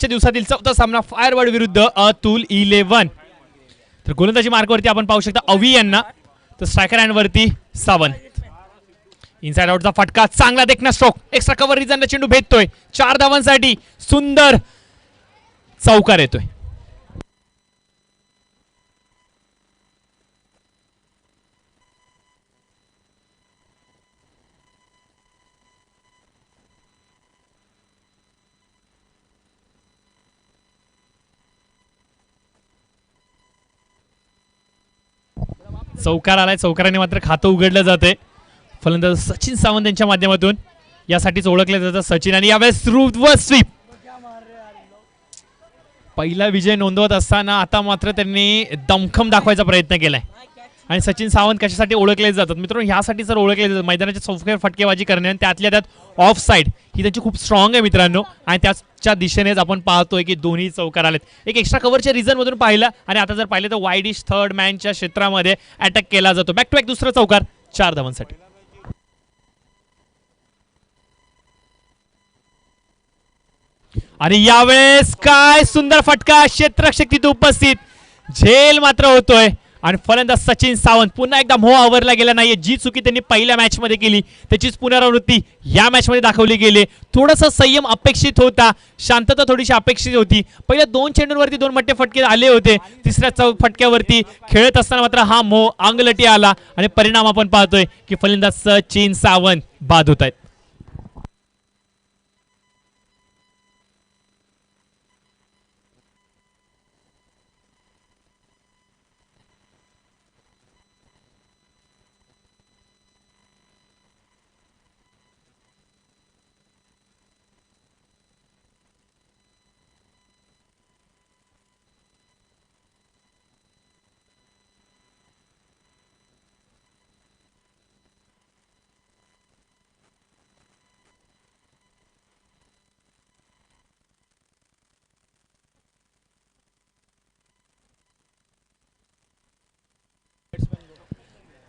आजच्या दिवसातील चौथा सामना फायरवर्ड विरुद्ध अतुल 11. तर गोलंदाजी मार्कवरती आपण पाहू शकता अवी यांना, तर स्ट्रायकर हँड वरती सावंत. इनसाइड आउटचा फटका, चांगला देखना स्ट्रोक, एक्स्ट्रा कव्हर रिझनला चेंडू भेटतोय 4 धावांसाठी. सुंदर चौकार येतोय. चौकार आलाय, चौकाराने मात्र खातं उघडलं जाते. फलंदाज सचिन सावंत यांच्या माध्यमातून, यासाठीच ओळखले जातात सचिन. आणि यावेळेस रिव्हर्स स्वीप, पहिला विजय नोंदवत असताना आता मात्र त्यांनी दमखम दाखवायचा प्रयत्न केलाय. आणि सचिन सावंत कशासाठी ओळखले जातात मित्रांनो, ह्यासाठी सर ओळखले जातात मैदानाच्या चौफेर फटकेबाजी करणे, आणि त्यातल्या त्यात ऑफ साईड ही त्यांची खूप स्ट्रॉंग आहे मित्रांनो. आणि त्याच्या दिशेनेच आपण पाहतोय की दोन्ही चौकार आलेत. एक एक्स्ट्रा कव्हरच्या रिझन मधून पाहिला, आणि आता जर पाहिलं तर वाईडिश थर्ड मॅनच्या क्षेत्रामध्ये अटॅक केला जातो. बॅक टू बॅक दुसरा चौकार 4 धावांसाठी. आणि यावेळेस काय सुंदर फटका, क्षेत्ररक्षक तिथे उपस्थित, झेल मात्र होतोय. आणि फलंदाज सचिन सावंत पुन्हा एकदा मोह आवरला गेला नाहीये. जी चुकी त्यांनी पहिल्या मॅच मध्ये केली त्याचीच पुनरावृत्ती या मॅच मध्ये दाखवली गेली. थोडासा संयम अपेक्षित होता, शांतता थोडीशी अपेक्षित होती. पहिल्या 2 चेंडूंवरती 2 मोठे फटके आले होते, तिसऱ्या फटक्यावरती खेळत असताना मात्र हा मोह अंगलटी आला, आणि परिणाम आपण पाहतोय की फलंदाज सचिन सावंत बाद होत आहेत.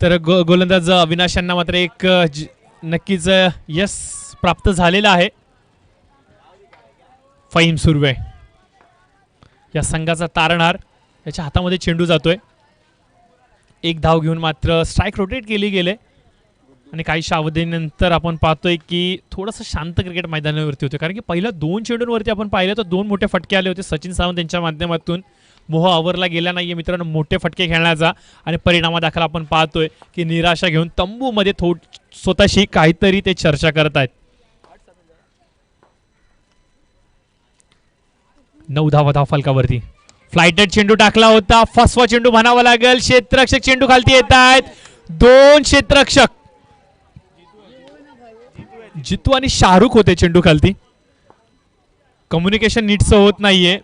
तर गोलंदाज अविनाश यांना मात्र एक नक्कीच यश प्राप्त झालेला आहे. फहीम सुर्वे या संघाचा तारणहार, याच्या हातामध्ये चेंडू जातोय. एक धाव घेऊन मात्र स्ट्राइक रोटेट केली गेले, आणि काही अवधीनंतर आपण पाहतोय की थोडंसं शांत क्रिकेट मैदानावरती होते. कारण की पहिल्या 2 चेंडूंवरती आपण पाहिलं तर 2 मोठे फटके आले होते सचिन सावंत यांच्या माध्यमातून. मोह आवरला गेला नाहीये मित्रांनो मोठे फटके खेळण्याचा, आणि परिणामादाखल आपण पाहतोय की निराशा घेऊन तंबूमध्ये स्वतःशी काहीतरी ते चर्चा करत आहेत. 9 धावा फलकावरती. फ्लाइटेड चेंडू टाकला होता, फसवा चेंडू म्हणावा लागेल. क्षेत्ररक्षक चेंडू खालती येत आहेत. 2 क्षेत्ररक्षक, जितू आणि शाहरुख होते चेंडू खालती. कम्युनिकेशन नीटचं होत नाहीये.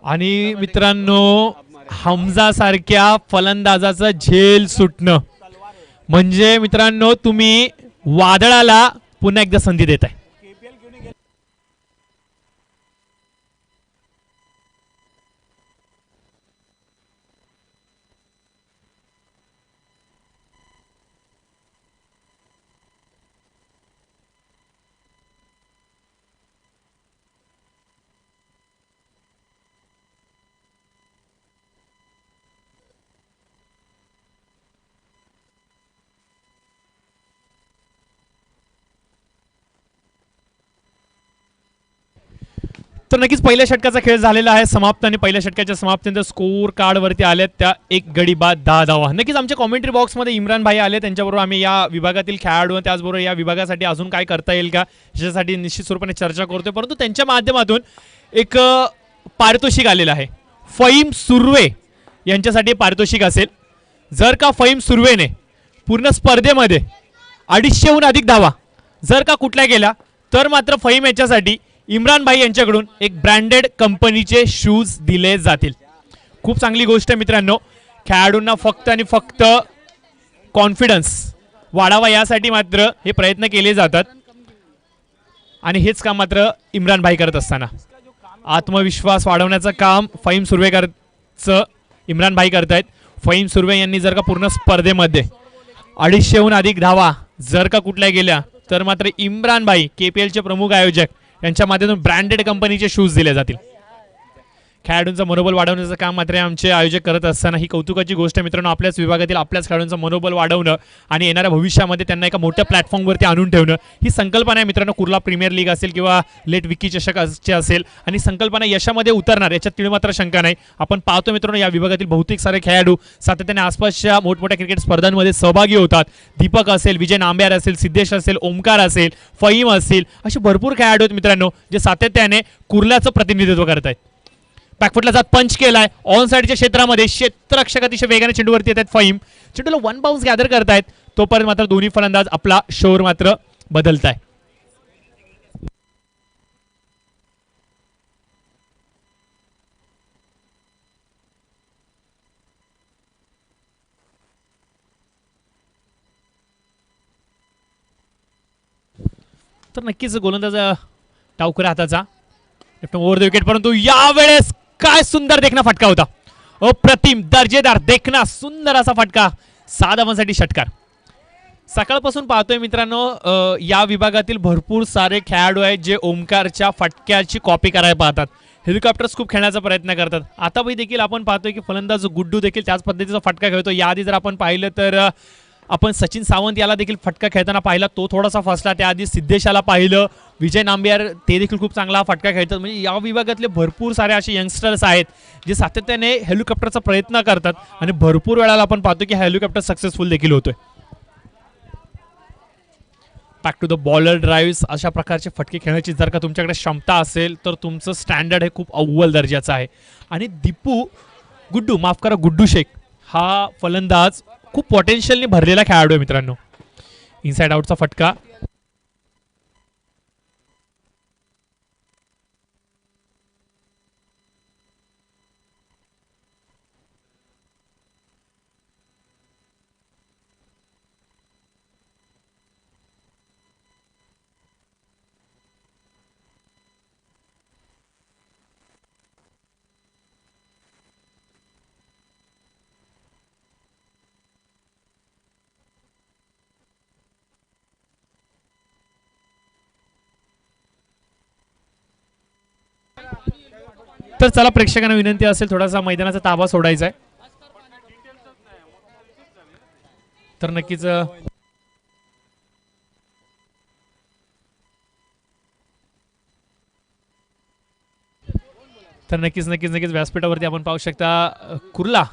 आणि मित्रांनो हमजा सारख्या फलंदाजाचं झेल सुटणं म्हणजे मित्रांनो तुम्ही वादळाला पुन्हा एकदा संधी देताय. तर नक्कीच पहिल्या षटकाचा खेळ झालेला आहे समाप्त, आणि पहिल्या षटकाच्या समाप्तीनंतर स्कोर कार्ड वरती आले त्या 1 गडी बाद 10 धावा. नक्कीच आमच्या कॉमेंट्री बॉक्स मध्ये इम्रान भाई आले, त्यांच्याबरोबर आम्ही या विभागातील खेळाडू त्याचबरोबर या विभागासाठी अजून काय करता येईल का याच्यासाठी निश्चित स्वरूपाने चर्चा करतोय. परंतु त्यांच्या माध्यमातून एक पारितोषिक आलेलं आहे. फहीम सुर्वे यांच्यासाठी पारितोषिक असेल. जर का फहीम सुर्वेने पूर्ण स्पर्धेमध्ये 250हून अधिक धावा जर का कुठल्या गेला तर मात्र फहीम यांच्यासाठी इम्रान भाई यांच्याकडून एक ब्रँडेड कंपनीचे शूज दिले जातील. खूप चांगली गोष्ट आहे मित्रांनो. खेळाडूंना फक्त आणि फक्त कॉन्फिडन्स वाढावा यासाठी मात्र हे प्रयत्न केले जातात, आणि हेच काम मात्र इम्रान भाई करत असताना आत्मविश्वास वाढवण्याचं काम फहीम सुर्वेकरचं इम्रान भाई करतायत. फहीम सुर्वे यांनी जर का पूर्ण स्पर्धेमध्ये 250हून अधिक धावा जर का कुठल्या गेल्या तर मात्र इम्रान भाई KPLचे प्रमुख आयोजक यांच्या माध्यमातून ब्रँडेड कंपनीचे शूज दिले जातील. खेळाडूंचं मनोबल वाढवण्याचं काम मात्र आमचे आयोजक करत असताना ही कौतुकाची गोष्ट आहे मित्रांनो. आपल्याच विभागातील आपल्याच खेळाडूंचं मनोबल वाढवणं आणि येणाऱ्या भविष्यामध्ये त्यांना एका मोठ्या प्लॅटफॉर्मवरती आणून ठेवणं ही संकल्पना आहे मित्रांनो. कुर्ला प्रीमियर लीग असेल किंवा लेट विकी चषक असेल आणि संकल्पना यशामध्ये उतरणार याच्यात तीळ मात्र शंका नाही. आपण पाहतो मित्रांनो या विभागातील बहुतेक सारे खेळाडू सातत्याने आसपासच्या मोठमोठ्या क्रिकेट स्पर्धांमध्ये सहभागी होतात. दीपक असेल, विजय नांबियार असेल, सिद्धेश असेल, ओमकार असेल, फहीम असेल, असे भरपूर खेळाडू आहेत मित्रांनो जे सातत्याने कुर्ल्याचं प्रतिनिधित्व करत आहेत. बॅकफुटला जात पंच केलाय ऑन साईडच्या क्षेत्रामध्ये. क्षेत्ररक्षक अतिशय वेगाने चेंडूवरती येत आहेत. फहीम चेंडूला वन बाउन्स गॅदर करतायत. तोपर्यंत मात्र दोन्ही फलंदाज आपला शोर मात्र बदलताय. तर नक्कीच गोलंदाज टावकऱ्या हाताचा ओव्हर द विकेट, परंतु यावेळेस काय सुंदर देखना फटका होता. अप्रतिम दर्जेदार देखना सुंदर असा फटका. 6 धावांसाठी षटकार. सकाळपासून पाहतोय मित्रांनो या विभागातील भरपूर सारे खेळाडू आहेत जे ओमकारच्या फटक्याची कॉपी करायला पाहतात. हेलिकॉप्टर्स खूप खेळण्याचा प्रयत्न करतात. आता देखील आपण पाहतोय की फलंदाज गुड्डू देखील त्याच पद्धतीचा फटका खेळतो. याआधी जर आपण पाहिलं तर आपण सचिन सावंत याला देखील फटका खेळताना पाहिला, तो थोडासा फसला. त्याआधी सिद्धेशाला पाहिलं, विजय नांबियार ते देखील खूप चांगला फटका खेळतात. म्हणजे या विभागातले भरपूर सारे असे यंगस्टर्स आहेत जे सातत्याने हेलिकॉप्टरचा प्रयत्न करतात आणि भरपूर वेळाला आपण पाहतो की हेलिकॉप्टर सक्सेसफुल देखील होतोय. Back to the bowler drives अशा प्रकारचे फटके खेळण्याची जर का तुमच्याकडे क्षमता असेल तर तुमचं स्टँडर्ड हे खूप अव्वल दर्जाचं आहे. आणि गुड्डू शेख हा फलंदाज खूप पोटेन्शियलने भरलेला खेळाडू आहे मित्रांनो. इनसाइड आउटचा फटका. तर चला प्रेक्षकांना विनंती असेल थोडासा मैदानाचा ताबा सोडायचा आहे. तर नक्कीच व्यासपीठावरती आपण पाहू शकता कुर्ला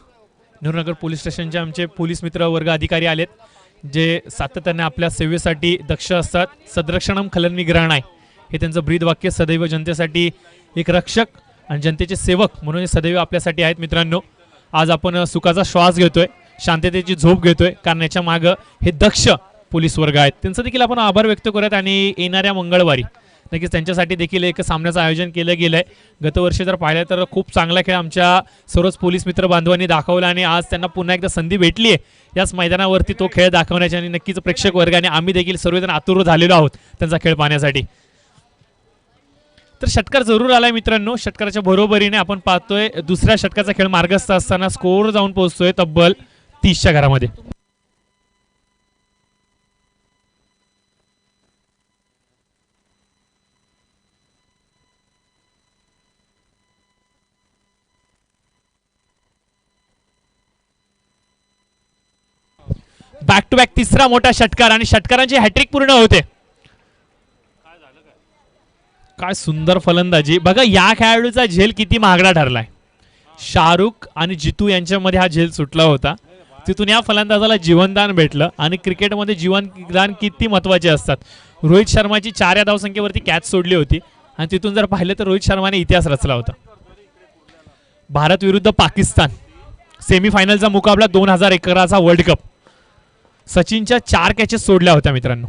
नेहरूनगर पोलीस स्टेशनचे आमचे पोलीस मित्र वर्ग अधिकारी आलेत जे सातत्याने आपल्या सेवेसाठी दक्ष असतात. सदरक्षणम खलनविग्रहणाय हे त्यांचं ब्रीद वाक्य. सदैव जनतेसाठी एक रक्षक आणि जनतेचे सेवक म्हणून सदैव आपल्यासाठी आहेत मित्रांनो. आज आपण सुखाचा श्वास घेतोय, शांततेची झोप घेतोय, कारण याच्या मागं हे दक्ष पोलीस वर्ग आहेत. त्यांचं देखील आपण आभार व्यक्त करूयात. आणि येणाऱ्या मंगळवारी नक्कीच त्यांच्यासाठी देखील एक सामन्याचं आयोजन केलं गेलं आहे. गतवर्षी जर पाहिलं तर खूप चांगला खेळ आमच्या सर्वच पोलीस मित्र बांधवांनी दाखवला आणि आज त्यांना पुन्हा एकदा संधी भेटली आहे याच मैदानावरती तो खेळ दाखवण्याची. आणि नक्कीच प्रेक्षक वर्गाने आम्ही देखील सर्वजण आतुर झालेलो आहोत त्यांचा खेळ पाहण्यासाठी. तर षटकार जरूर आलाय मित्रांनो. षटकाराच्या बरोबरीने आपण पाहतोय दुसऱ्या षटकाचा खेळ मार्गस्थ असताना स्कोर जाऊन पोहोचतोय तब्बल 30च्या घरामध्ये. बॅक टू बॅक तिसरा मोठा षटकार आणि षटकारांची हॅट्रिक पूर्ण होते. काय सुंदर फलंदाजी बघा. या खेळाडूचा झेल किती महागडा ठरलाय. शाहरुख आणि जितू यांच्यामध्ये हा झेल सुटला होता. तिथून या फलंदाजाला जीवनदान भेटलं. आणि क्रिकेटमध्ये जीवनदान किती महत्वाचे असतात. रोहित शर्माची 4 या धावसंख्येवरती कॅच सोडली होती आणि तिथून जर पाहिलं तर रोहित शर्माने इतिहास रचला होता. भारत विरुद्ध पाकिस्तान सेमीफायनलचा मुकाबला 2011चा वर्ल्ड कप. सचिनच्या 4 कॅचेस सोडल्या होत्या मित्रांनो.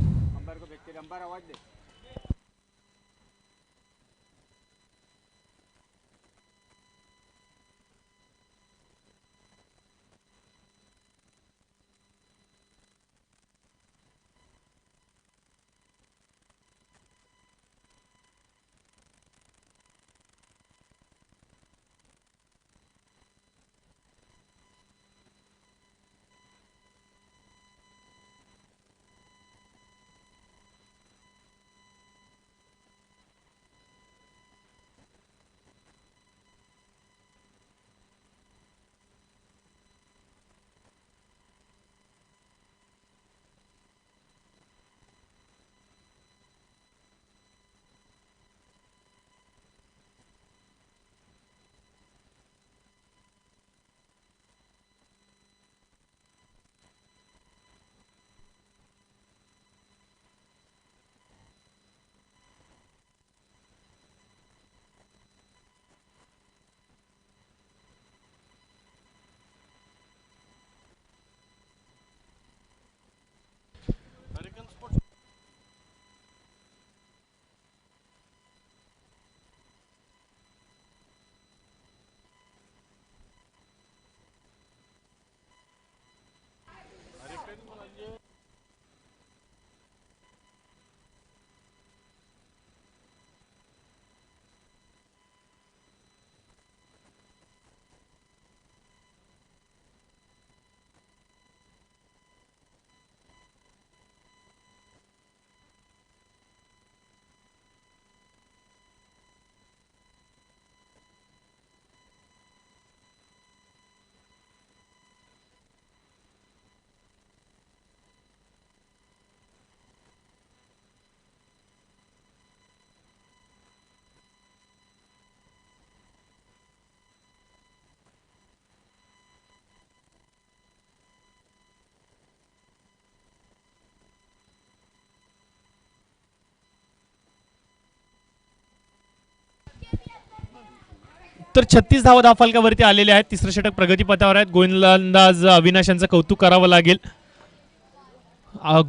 तर 36 धावा धावफलकावरती आलेले आहेत. तिसरं षटक प्रगतीपथावर आहेत. गोलंदाज अविनाश यांचं कौतुक करावं लागेल.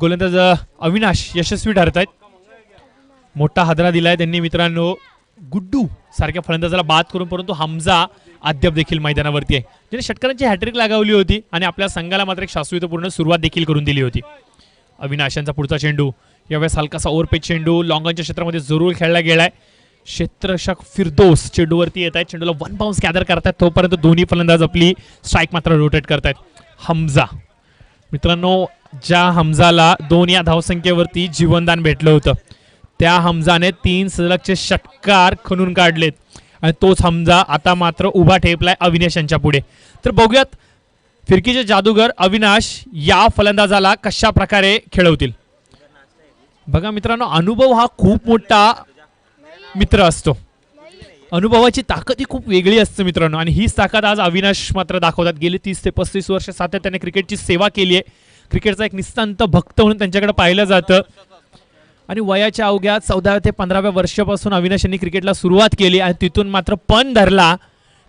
गोलंदाज अविनाश यशस्वी ठरत आहेत. मोठा हादरा दिलाय त्यांनी मित्रांनो. गुड्डू सारख्या फलंदाजाला बाद करून, परंतु हमजा अद्याप देखील मैदानावरती आहे, ज्याने षटकारांची हॅट्रिक लगावली होती आणि आपल्या संघाला मात्र एक शाश्वतपूर्ण सुरुवात देखील करून दिली होती. अविनाश यांचा पुढचा चेंडू, यावेळेस हलकासा ओव्हरपेच चेंडू लॉंगॉनच्या क्षेत्रामध्ये जरूर खेळला गेलाय. क्षेत्ररक्षक फिरदोस चेंडूवरती येत आहेत. चेंडूला 1 बाउन्स गॅदर करतात, तोपर्यंत दोन्ही फलंदाज आपली स्ट्राईक मात्र रोटेट करतायत. हमजा मित्रांनो, ज्या हमजाला 2 या धावसंख्येवरती जीवनदान भेटलं होतं, त्या हमजाने 3 सलगचे षटकार खणून काढलेत आणि तोच हमजा आता मात्र उभा ठेपलाय अविनाश यांच्या पुढे. तर बघूयात फिरकीचे जादूगर अविनाश या फलंदाजाला कशा प्रकारे खेळवतील. बघा मित्रांनो, अनुभव हा खूप मोठा मित्र असतो. अनुभवाची ताकद ही खूप वेगळी असते मित्रांनो, आणि हीच ताकद आज अविनाश मात्र दाखवतात. गेली 30 ते 35 वर्ष सातत्याने क्रिकेटची सेवा केली आहे. क्रिकेटचा एक निस्तांत भक्त म्हणून त्यांच्याकडे पाहिलं जातं. आणि वयाच्या अवघ्या 14 ते 15व्या वर्षापासून अविनाश यांनी क्रिकेटला सुरुवात केली आणि तिथून मात्र पण धरला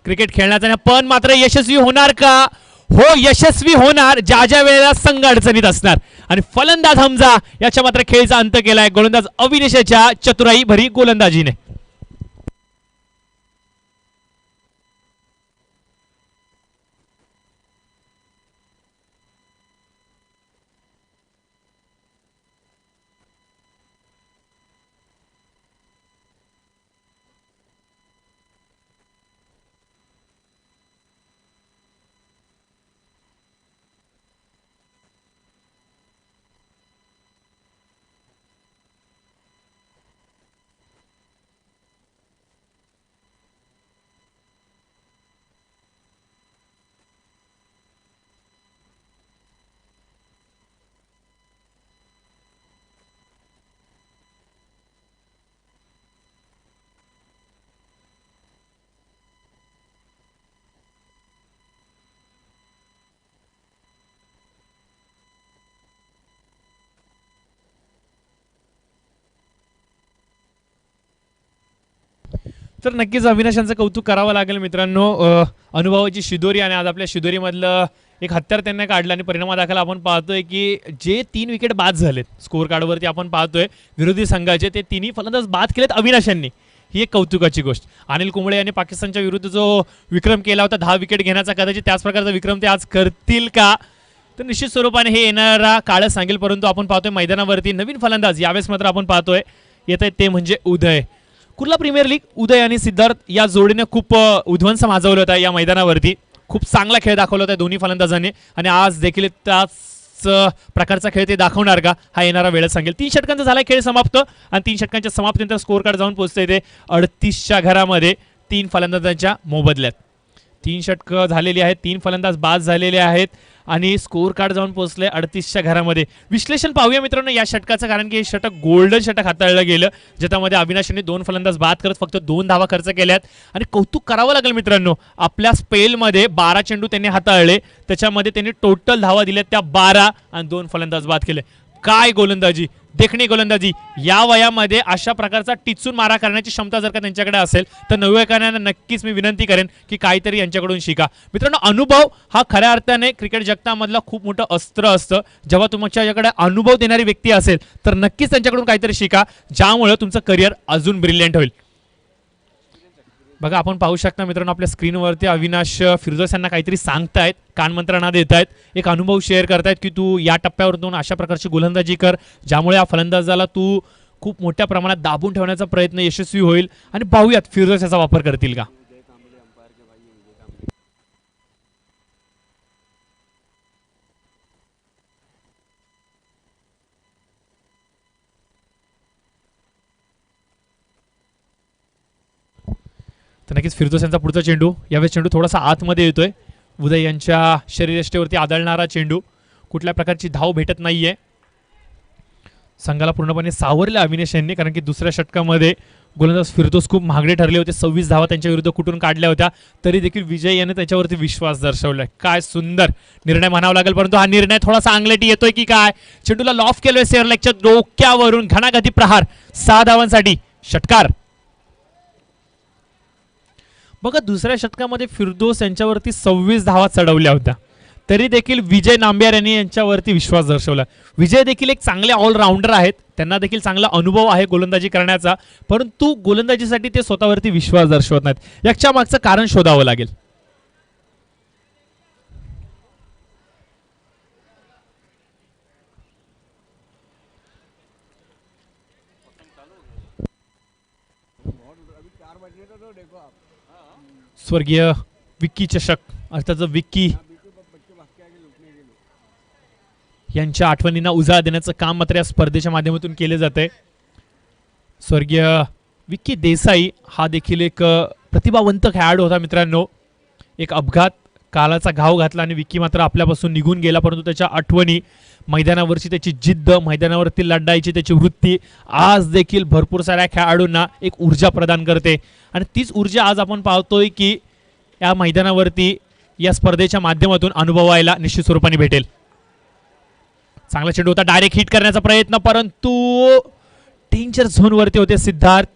क्रिकेट खेळण्याचा. पण मात्र यशस्वी होणार का? हो, यशस्वी होणार ज्या ज्या वेळेला संघ अडचणीत असणार. आणि फलंदाज हमजा याच्या मात्र खेळीचा अंत केलाय गोलंदाज अविनाशच्या चतुराई भरी गोलंदाजीने. तर नक्कीच अविनाश यांचं कौतुक करावं लागेल मित्रांनो. अनुभवाची शिदोरी आणि आज आपल्या शिदोरीमधलं एक हत्यार त्यांनी काढलं आणि परिणामादाखल आपण पाहतोय की जे 3 विकेट बाद झालेत स्कोअर कार्डवरती आपण पाहतोय विरोधी संघाचे, ते तिन्ही फलंदाज बाद केलेत अविनाश यांनी. ही एक कौतुकाची गोष्ट. अनिल कुंबळे यांनी पाकिस्तानच्या विरुद्ध जो विक्रम केला होता 10 विकेट घेण्याचा, कदाचित त्याच प्रकारचा विक्रम ते आज करतील का, तर निश्चित स्वरूपाने हे येणारा काळ सांगेल. परंतु आपण पाहतोय मैदानावरती नवीन फलंदाज यावेळेस मात्र आपण पाहतोय येत आहेत, ते म्हणजे उदय. कुर्ला प्रीमियर लीग उदय आणि सिद्धार्थ या जोडीने खूप उध्वंस माजवलं होता या मैदानावरती. खूप चांगला खेळ दाखवला होता दोन्ही फलंदाजांनी आणि आज देखील त्याच प्रकारचा खेळ ते दाखवणार का, हा येणारा वेळच सांगेल. 3 षटकांचा झाला खेळ समाप्त आणि 3 षटकांच्या समाप्तीनंतर स्कोअर कार्ड जाऊन पोहोचते ते 38च्या घरामध्ये 3 फलंदाजांच्या मोबदल्यात. 3 षटकं झालेली आहेत, 3 फलंदाज बाद झालेले आहेत आणि स्कोअर कार्ड जाऊन पोहोचले 38च्या घरामध्ये. विश्लेषण पाहूया मित्रांनो या षटकाचं, कारण की हे षटक गोल्डन षटक हाताळलं गेलं, ज्याच्यामध्ये अविनाशने 2 फलंदाज बाद करत फक्त 2 धावा खर्च केल्यात. आणि कौतुक करावं लागेल मित्रांनो, आपल्या स्पेलमध्ये 12 चेंडू त्यांनी हाताळले, त्याच्यामध्ये त्यांनी टोटल धावा दिल्या त्या 12 आणि 2 फलंदाज बाद केले. काय गोलंदाजी, देखणी गोलंदाजी. या वयामध्ये अशा प्रकारचा टिचून मारा करण्याची क्षमता जर का त्यांच्याकडे असेल तर नवयुवकांना नक्कीच मी विनंती करेन की काहीतरी यांच्याकडून शिका. मित्रांनो, अनुभव हा खऱ्या अर्थाने क्रिकेट जगतामधला खूप मोठं अस्त्र असतं. जेव्हा तुमच्याकडे अनुभव देणारी व्यक्ती असेल तर नक्कीच त्यांच्याकडून काहीतरी शिका, ज्यामुळे तुमचं करिअर अजून ब्रिलियंट होईल. बघा, आपण पाहू शकता मित्रांनो आपल्या स्क्रीनवरती अविनाश फिरदोस यांना काहीतरी सांगतायत, कानमंत्रणा देत आहेत, एक अनुभव शेअर करतायत की तू या टप्प्यावरून अशा प्रकारची गोलंदाजी कर, ज्यामुळे या फलंदाजाला तू खूप मोठ्या प्रमाणात दाबून ठेवण्याचा प्रयत्न यशस्वी होईल. आणि पाहूयात फिरदोस याचा वापर करतील का. तर नक्कीच फिरदोस यांचा पुढचा चेंडू, यावेळेस चेंडू थोडासा आतमध्ये येतोय. उदय यांच्या शरीरयष्टीवरती आदळणारा चेंडू, कुठल्या प्रकारची धाव भेटत नाहीये. संघाला पूर्णपणे सावरले अविनाश यांनी, कारण की दुसऱ्या षटकामध्ये गोलंदाज फिरदोस खूप महागडे ठरले होते. 26 धावा त्यांच्या विरुद्ध कुठून काढल्या होत्या, तरी देखील विजय याने त्याच्यावरती विश्वास दर्शवलाय. काय सुंदर निर्णय म्हणावा लागेल, परंतु हा निर्णय थोडासा अंगलटी येतोय की काय. चेंडूला लॉफ केलोय सेअर लेगच्या डोक्यावरून, घणाघाती प्रहार 6 धावांसाठी षटकार. बघा दुसऱ्या षटकामध्ये फिरदोस यांच्यावरती 26 धावा चढवल्या होत्या, तरी देखील विजय नांबियार यांनी यांच्यावरती विश्वास दर्शवला. विजय देखील एक चांगले ऑलराऊंडर आहेत, त्यांना देखील चांगला अनुभव आहे गोलंदाजी करण्याचा, परंतु गोलंदाजीसाठी ते स्वतःवरती विश्वास दर्शवत नाहीत. याच्या मागचं कारण शोधावं लागेल. स्वर्गीय विक्की चषक अर्थात विक्की यांच्या आठवणींना उजाळा देण्याचं काम मात्र या स्पर्धेच्या माध्यमातून केले जाते. स्वर्गीय विक्की देसाई हा देखील एक प्रतिभावंत खेळाडू होता मित्रांनो. एक अपघात कालाचा घाव घातला आणि विक्की मात्र आपल्यापासून निघून गेला, परंतु त्याच्या आठवणी, मैदानावरची त्याची जिद्द, मैदानावरती लढायची त्याची वृत्ती आज देखील भरपूर साऱ्या खेळाडूंना एक ऊर्जा प्रदान करते. आणि तीच ऊर्जा आज आपण पाहतोय की या मैदानावरती या स्पर्धेच्या माध्यमातून अनुभवायला निश्चित स्वरूपाने भेटेल. चांगला चेंडू होता, डायरेक्ट हिट करण्याचा प्रयत्न, परंतु डेंजर झोनवरती होते सिद्धार्थ.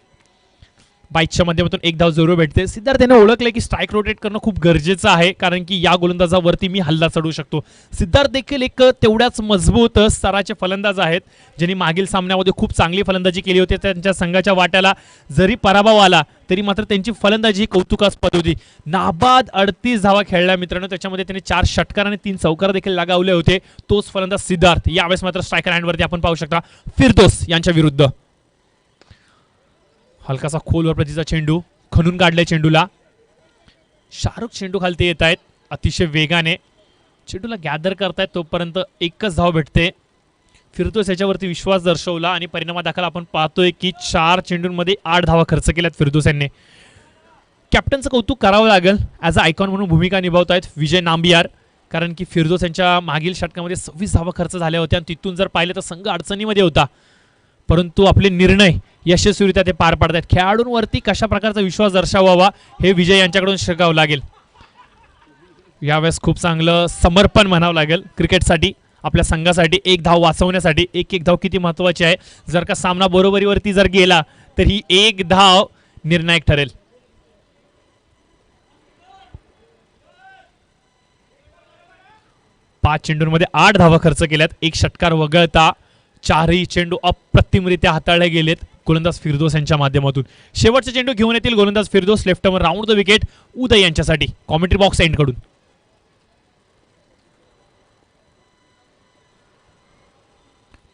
बाईकच्या माध्यमातून एक धाव जरूर भेटते. सिद्धार्थ याने ओळखले की स्ट्राईक रोटेट करणं खूप गरजेचं आहे, कारण की या गोलंदाजावरती मी हल्ला चढवू शकतो. सिद्धार्थ देखील एक तेवढ्याच मजबूत स्तराचे फलंदाज आहेत, ज्यांनी मागील सामन्यामध्ये खूप चांगली फलंदाजी केली होती. त्यांच्या संघाच्या वाट्याला जरी पराभव आला तरी मात्र त्यांची फलंदाजी कौतुकास्पद होती. नाबाद 38 धावा खेळल्या मित्रांनो, त्याच्यामध्ये त्यांनी 4 षटकार आणि 3 चौकार देखील लगावले होते. तोच फलंदाज सिद्धार्थ यावेळेस मात्र स्ट्रायकर हँडवरती आपण पाहू शकता फिरदोस यांच्या विरुद्ध. हलकासा खोलवर प्रतीचा चेंडू खणून काढलाय चेंडूला. शाहरुख चेंडू खालती येत आहेत अतिशय वेगाने, चेंडूला गॅदर करतायत, तोपर्यंत एकच धाव भेटते. फिरदोस याच्यावरती विश्वास दर्शवला आणि परिणामादाखल आपण पाहतोय की 4 चेंडूंमध्ये 8 धावा खर्च केल्यात फिरदोस यांनी. कॅप्टनचं कौतुक करावं लागेल, ॲज अ आयकॉन म्हणून भूमिका निभावतायत विजय नांबियार, कारण की फिरदोस यांच्या मागील षटकामध्ये 26 धावा खर्च झाल्या होत्या आणि तिथून जर पाहिलं तर संघ अडचणीमध्ये होता, परंतु आपले निर्णय यशस्वीरित्या ते पार पाडतात. खेळाडूंवरती कशा प्रकारचा विश्वास दर्शवावा हे विजय यांच्याकडून शिकावं लागेल. यावेळेस खूप चांगलं समर्पण म्हणावं लागेल क्रिकेटसाठी, आपल्या संघासाठी. एक धाव वाचवण्यासाठी एक एक धाव किती महत्त्वाची आहे. जर का सामना बरोबरीवरती जर गेला तर ही एक धाव निर्णायक ठरेल. पाच चेंडूंमध्ये 8 धावा खर्च केल्यात, एक षटकार वगळता 4ही चेंडू अप्रतिमरित्या हाताळले गेलेत गोलंदाज फिरदोस यांच्या माध्यमातून. शेवटचा चेंडू घेऊन येतील गोलंदाज फिरदोस, लेफ्टवर राऊंड द विकेट उदय यांच्यासाठी कॉमेंट्री बॉक्स एंड कडून.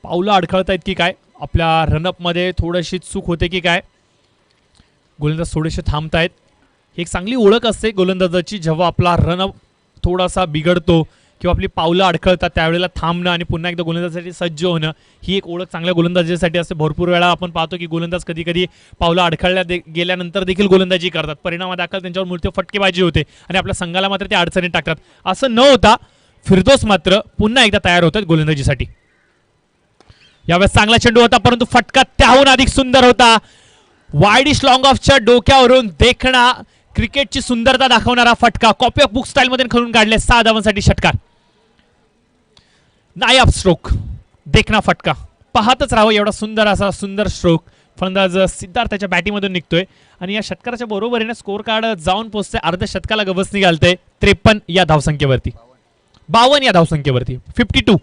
पावलं अडखळतायत की काय, आपल्या रनअप मध्ये थोडीशी चूक होते की काय, गोलंदाज थोडेसे थांबतायत. ही एक चांगली ओळख असते गोलंदाजाची, जेव्हा आपला रनअप थोडासा बिघडतो किंवा आपली पावलं अडखळतात त्यावेळेला थांबणं आणि पुन्हा एकदा गोलंदाजासाठी सज्ज होणं, ही एक ओळख चांगल्या गोलंदाजीसाठी असते. भरपूर वेळा आपण पाहतो की गोलंदाज कधी कधी पावलं अडखळल्या गेल्यानंतर देखील गोलंदाजी करतात, परिणामादाखल त्यांच्यावर मूर्ती फटकेबाजी होते आणि आपल्या संघाला मात्र ते अडचणीत टाकतात. असं न होता फिरदोस मात्र पुन्हा एकदा तयार होतात गोलंदाजीसाठी. यावेळेस चांगला चेंडू होता, परंतु फटका त्याहून अधिक सुंदर होता. वाईडिश लॉंग ऑफच्या डोक्यावरून देखणा क्रिकेटची सुंदरता दाखवणारा फटका, कॉपी ऑफ बुक स्टाईल मध्ये खणून काढले. 6 धावांसाठी षटकार, नायाब स्ट्रोक, देखना फटका. पाहतच राहावं एवढा सुंदर असा सुंदर स्ट्रोक फलंदाज सिद्धार्थ त्याच्या बॅटिंगमधून निघतोय आणि या षटकाराच्या बरोबरीने स्कोर कार्ड जाऊन पोहोचते अर्ध्या षटकाला गवसणी घालते 53 या धावसंख्येवरती, 52 या धावसंख्येवरती, 52.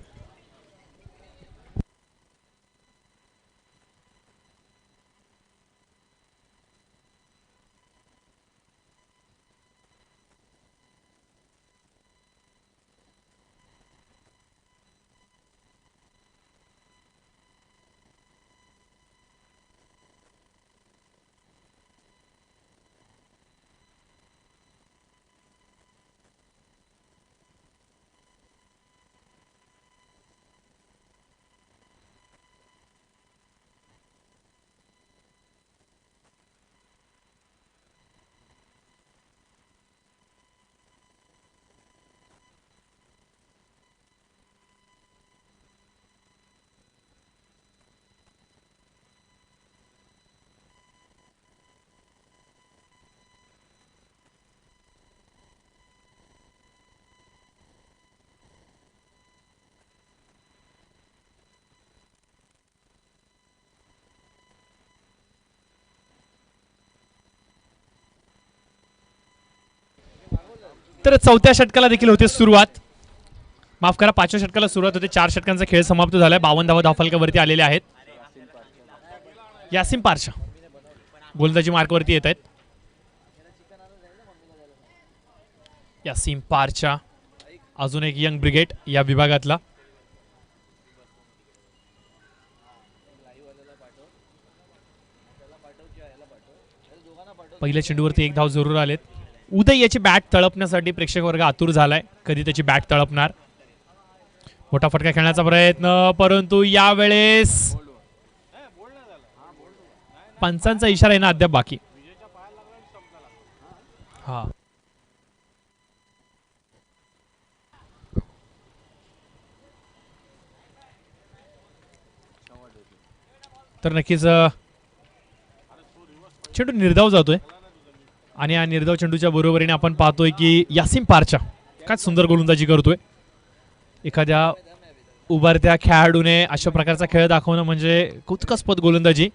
तर चौथ्या षटकाला देखील होते सुरुवात, माफ करा 5व्या षटकाला सुरुवात होते. 4 षटकांचा खेळ समाप्त झालाय. 52 धावा धावफलकावरती आलेले आहेत. यासिम पारशा गोलंदाजी मार्कवरती येत आहेत. यासिम पारशा अजून एक यंग ब्रिगेड या विभागातला. पहिल्या चेंडूवरती एक धाव जरूर आलेत. उदय याची बॅट तळपण्यासाठी प्रेक्षक वर्ग आतुर झालाय. कधी त्याची बॅट तळपणार. मोठा फटका खेळण्याचा प्रयत्न, परंतु यावेळेस पंचांचा इशारा आहे ना अद्याप बाकी. हा तर नक्कीच चेंडू निर्धाव जातोय आणि या निर्धाव चेंडूच्या बरोबरीने आपण पाहतोय की यासिम पारशा काय सुंदर गोलंदाजी करतोय. एखाद्या उभारत्या खेळाडूने अशा प्रकारचा खेळ दाखवणं म्हणजे कौतुकास्पद गोलंदाजी.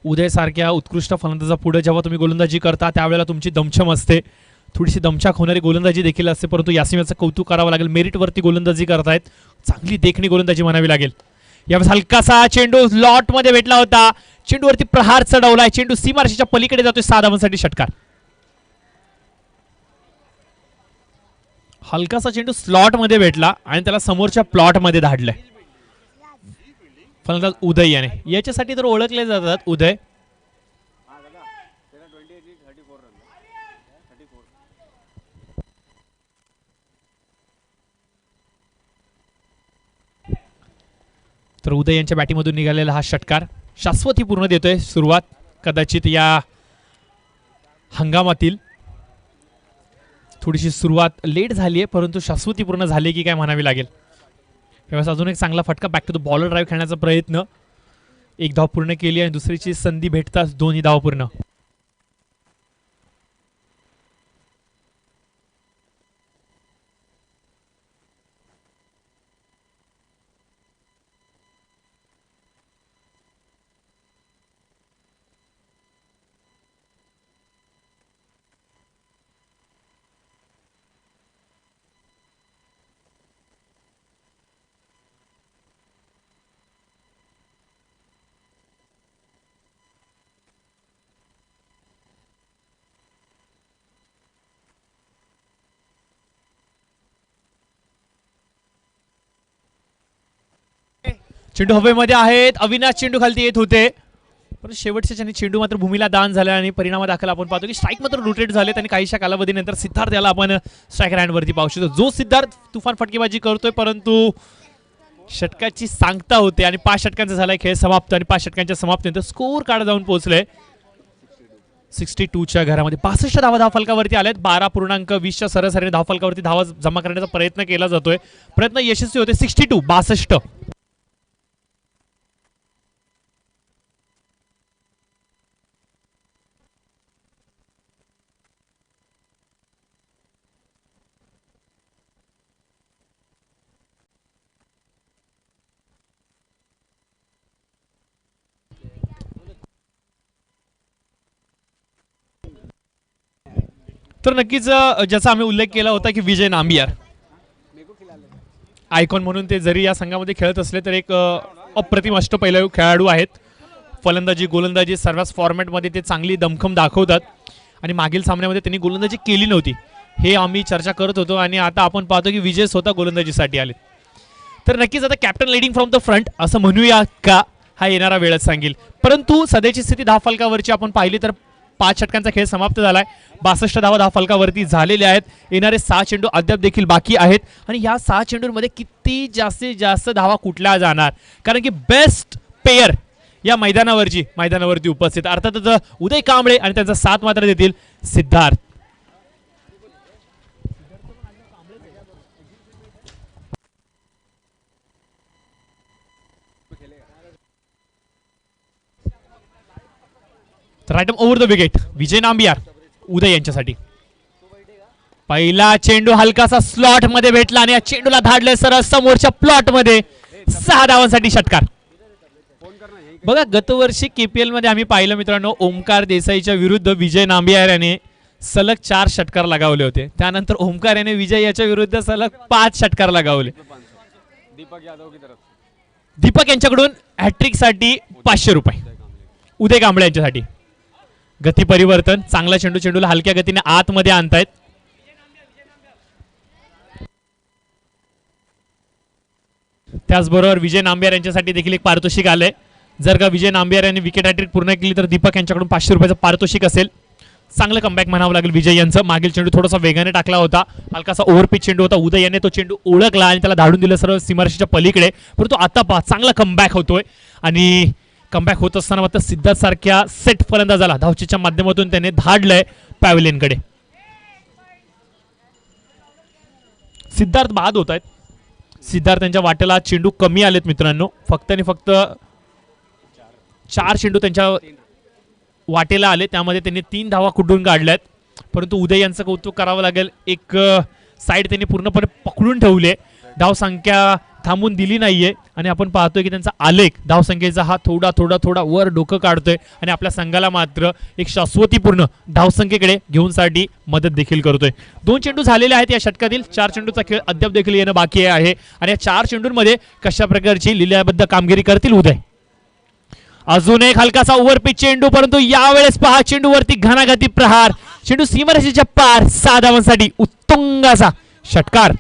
उदय सारख्या उत्कृष्ट फलंदाजा पुढे जेव्हा तुम्ही गोलंदाजी करता त्यावेळेला तुमची दमछम असते, थोडीशी दमछाक होणारी गोलंदाजी देखील असते, परंतु यासिम याचं कौतुक करावं लागेल. मेरिटवरती गोलंदाजी करतायत, चांगली देखणी गोलंदाजी म्हणावी लागेल. यावेळेस हलकासा चेंडू लॉट मध्ये भेटला होता. चेंडूवरती प्रहार चढवलाय. चेंडू सीमारेषेच्या पलीकडे जातोय. 6 धावांसाठी षटकार. हलकासा चेंडू स्लॉट मध्ये भेटला आणि त्याला समोरच्या प्लॉट मध्ये धाडलंय फलंदाज उदय याने. याच्यासाठी तर ओळखले जातात उदय. तर उदय यांच्या बॅटिंगमधून निघालेला हा षटकार शाश्वती पूर्ण देतोय. सुरुवात कदाचित या हंगामातील थोडीशी सुरुवात लेट झाली आहे, परंतु शाश्वती पूर्ण झाली की काय म्हणावी लागेल. यावेळेस अजून एक चांगला फटका back to the bowler drive खेळण्याचा प्रयत्न. एक धाव पूर्ण केली आणि दुसरीची संधी भेटताच दोन्ही धाव पूर्ण. चेंडू हवेमध्ये आहेत. अविनाश चेंडू खालती येत होते, परंतु शेवटच्या क्षणी चेंडू मात्र भूमीला दान झाला आणि परिणामादाखल आपण पाहतो की स्ट्राईक मात्र रोटेट झालेत आणि काहीशा कालावधीनंतर सिद्धार्थ याला आपण स्ट्राईक रँडवरती पाहू शकतो. जो सिद्धार्थ तुफान फटकेबाजी करतोय, परंतु षटकाची सांगता होते आणि 5 षटकांचा झालाय खेळ समाप्त आणि 5 षटकांच्या समाप्तीनंतर स्कोर कार्ड जाऊन पोहोचले 62च्या घरामध्ये. 65 धावा धावफलकावरती आल्यात. 12.20च्या सरासरीने धावफलकावरती धावा जमा करण्याचा प्रयत्न केला जातोय. प्रयत्न यशस्वी होते. 62. तर नक्कीच ज्याचा आम्ही उल्लेख केला होता की विजय नांबियार आयकॉन म्हणून ते जरी या संघामध्ये खेळत असले तर एक अप्रतिम अष्टपैलू खेळाडू आहेत. फलंदाजी गोलंदाजी सर्वच फॉर्मॅटमध्ये ते चांगली दमखम दाखवतात आणि मागील सामन्यामध्ये त्यांनी गोलंदाजी केली नव्हती हे आम्ही चर्चा करत होतो आणि आता आपण पाहतो की विजय स्वतः गोलंदाजीसाठी आले. तर नक्कीच आता captain leading from the front असं म्हणूया का हा येणारा वेळच सांगेल. परंतु सध्याची स्थिती धावफलकावरची आपण पाहिली तर 5 षटकांचा खेळ समाप्त झालाय. 62 धावा धावफलकावरती झालेले आहेत. येणारे 6 चेंडू अद्याप देखील बाकी आहेत आणि या 6 चेंडूंमध्ये किती जास्तीत जास्त धावा कुठल्या जाणार, कारण की बेस्ट पेयर या मैदानावरती उपस्थित अर्थातच उदय कांबळे आणि त्यांचा साथ मात्र देतील Siddharth. Right over the wicket Vijay Nambiar Uday यांच्यासाठी. पहिला चेंडू हलकासा स्लॉट मध्ये भेटला आणि या चेंडूला धाडले सरळ समोरच्या प्लॉट मध्ये. 6 धावांसाठी षटकार. बघा गतवर्षी केपीएल मध्ये आम्ही पाहिलं मित्रांनो ओमकार देसाईच्या विरुद्ध विजय नांबियार याने सलग 4 षटकार लगावले होते. त्यानंतर ओमकार याने विजय याच्या विरुद्ध सलग 5 षटकार लगावले. दीपक यांच्याकडून हॅट्रिक साठी 500 रुपये. उदय कांबळे यांच्यासाठी गती परिवर्तन, चांगला चेंडू, चेंडूला हलक्या गतीने आतमध्ये आणतायत. त्याचबरोबर विजय नांबियार यांच्यासाठी देखील एक पारितोषिक आलंय. जर का विजय नांबियार यांनी विकेट हॅट्रिक पूर्ण केली तर दीपक यांच्याकडून 500 रुपयाचं पारितोषिक असेल. चांगलं कमबॅक म्हणावं लागेल विजय यांचं. मागील चेंडू थोडासा वेगाने टाकला होता, हलकासा ओव्हरपिच चेंडू होता. उदय याने तो चेंडू ओळखला आणि त्याला धाडून दिलं सर्व सीमारेषेच्या पलीकडे. परंतु आता पहा चांगला कमबॅक होतोय आणि कमबॅक होत असताना मात्र सिद्धार्थ सारख्या सेट फलंदाजाला धावचीच्या माध्यमातून त्याने धाडलंय पॅव्हलियनकडे. सिद्धार्थ बाद होत आहेत. सिद्धार्थ यांच्या वाटेला चेंडू कमी आलेत मित्रांनो. फक्त आणि फक्त 4 चेंडू त्यांच्या वाटेला आले, त्यामध्ये त्यांनी 3 धावा कुठून काढल्यात. परंतु उदय यांचं कौतुक करावं लागेल. एक साईड त्यांनी पूर्णपणे पकडून ठेवले, धावसंख्या थांबून दिली नाहीये आणि आपण पाहतोय की त्यांचा आलेख धावसंख्येचा हा थोडा थोडा थोडा वर डोकं काढतोय आणि आपल्या संघाला मात्र एक शाश्वतीपूर्ण धावसंख्येकडे घेऊनसाठी मदत देखील करतोय. 2 चेंडू झालेले आहेत या षटकातील. 4 चेंडूचा खेळ अद्याप देखील येणं बाकी आहे आणि या 4 चेंडूंमध्ये कशा प्रकारची लिलाबद्ध कामगिरी करतील उदय. अजून एक हलकासा ओव्हरपिच चेंडू, परंतु यावेळेस पहा चेंडूवरती घणाघाती प्रहार, चेंडू सीमारेषेच्या पार. 6 धावांसाठी उत्तुंग असा षटकार.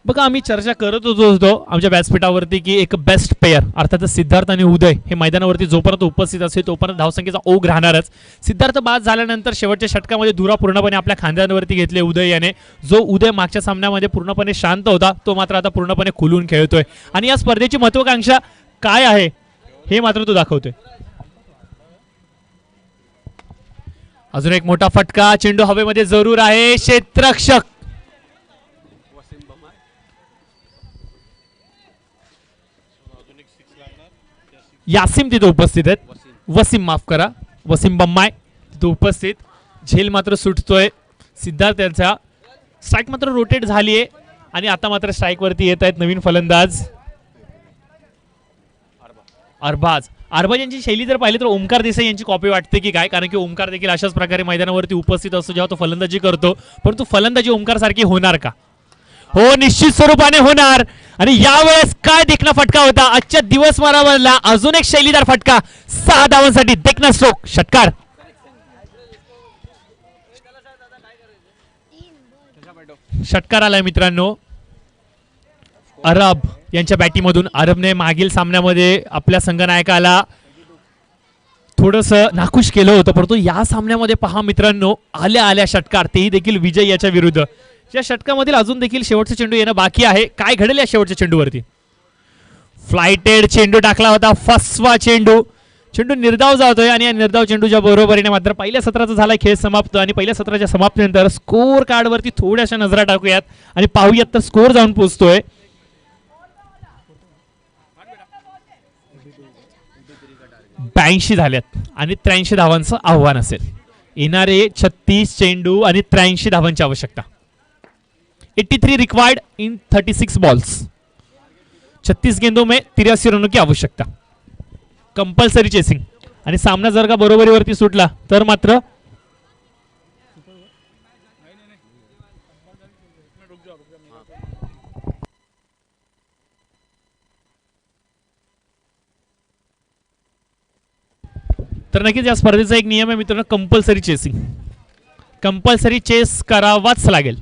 बघा आम्ही चर्चा करत होतो आमच्या व्यासपीठावरती की एक बेस्ट पेयर अर्थात सिद्धार्थ आणि उदय हे मैदानावरती जोपर्यंत उपस्थित असेल तोपर्यंत धावसंख्येचा ओघ राहणारच. सिद्धार्थ बाद झाल्यानंतर शेवटच्या षटकामध्ये धुरा पूर्णपणे आपल्या खांद्यांवरती घेतले उदय याने. जो उदय मागच्या सामन्यामध्ये पूर्णपणे शांत होता तो मात्र आता पूर्णपणे खुलून खेळतोय आणि या स्पर्धेची महत्वाकांक्षा काय आहे हे मात्र तो दाखवतोय. अजून एक मोठा फटका, चेंडू हवेमध्ये जरूर आहे. क्षेत्ररक्षक यासिम तिथे उपस्थित आहेत. वसीम माफ करा, वसीम बम्माय तिथे उपस्थित. झेल मात्र सुटतोय सिद्धार्थ यांचा. स्ट्राईक मात्र रोटेट झालीये आणि आता मात्र स्ट्राईक वरती येत आहेत नवीन फलंदाज अरबाज. अरबाज यांची शैली जर पाहिली तर ओमकार देसाई यांची कॉपी वाटते की काय, कारण की ओमकार देखील अशाच प्रकारे मैदानावरती उपस्थित असतो जेव्हा तो फलंदाजी करतो. परंतु फलंदाजी ओमकार सारखी होणार का? हो, निश्चित स्वरूपाने होणार. आणि यावेळेस काय देखना फटका होता आजच्या दिवसभरावरला. अजून एक शैलीदार फटका, 6 धावांसाठी देखना स्ट्रोक षटकार. षटकार आलाय मित्रांनो अरब यांच्या बॅटीमधून. अरबने मागील सामन्यामध्ये आपल्या संघनायकाला थोडस नाखुश केलं होतं, परंतु या सामन्यामध्ये पहा मित्रांनो आल्या आल्या षटकार, तेही देखील विजय याच्या विरुद्ध. या षटकामधील अजून देखील शेवटचा चेंडू येणं बाकी आहे. काय घडेल या शेवटच्या चेंडूवरती? फ्लायटेड चेंडू टाकला होता, फसवा चेंडू. चेंडू निर्धाव जातोय आणि या निर्धाव चेंडूच्या बरोबरीने मात्र पहिल्या सत्राचा झाला खेळ समाप्त. आणि पहिल्या सत्राच्या समाप्तीनंतर स्कोर कार्ड वरती थोड्याशा नजरा टाकूयात आणि पाहूयात तर स्कोर जाऊन पोहोचतोय. ब्याऐंशी झाल्यात आणि 83 धावांचं आव्हान असेल. येणारे 36 चेंडू आणि 83 धावांची आवश्यकता. 83 रिक्वायर्ड इन 36 बॉल्स. 36 गेंदों में 83 रनों की आवश्यकता. कंपल्सरी चेसिंग आणि सामना जर का बरोबरीवरती सुटला तर मात्र तर नक्कीच या स्पर्धेचा एक नियम आहे मित्रांनो, कंपल्सरी चेसिंग. कंपल्सरी चेस करावाच लागेल.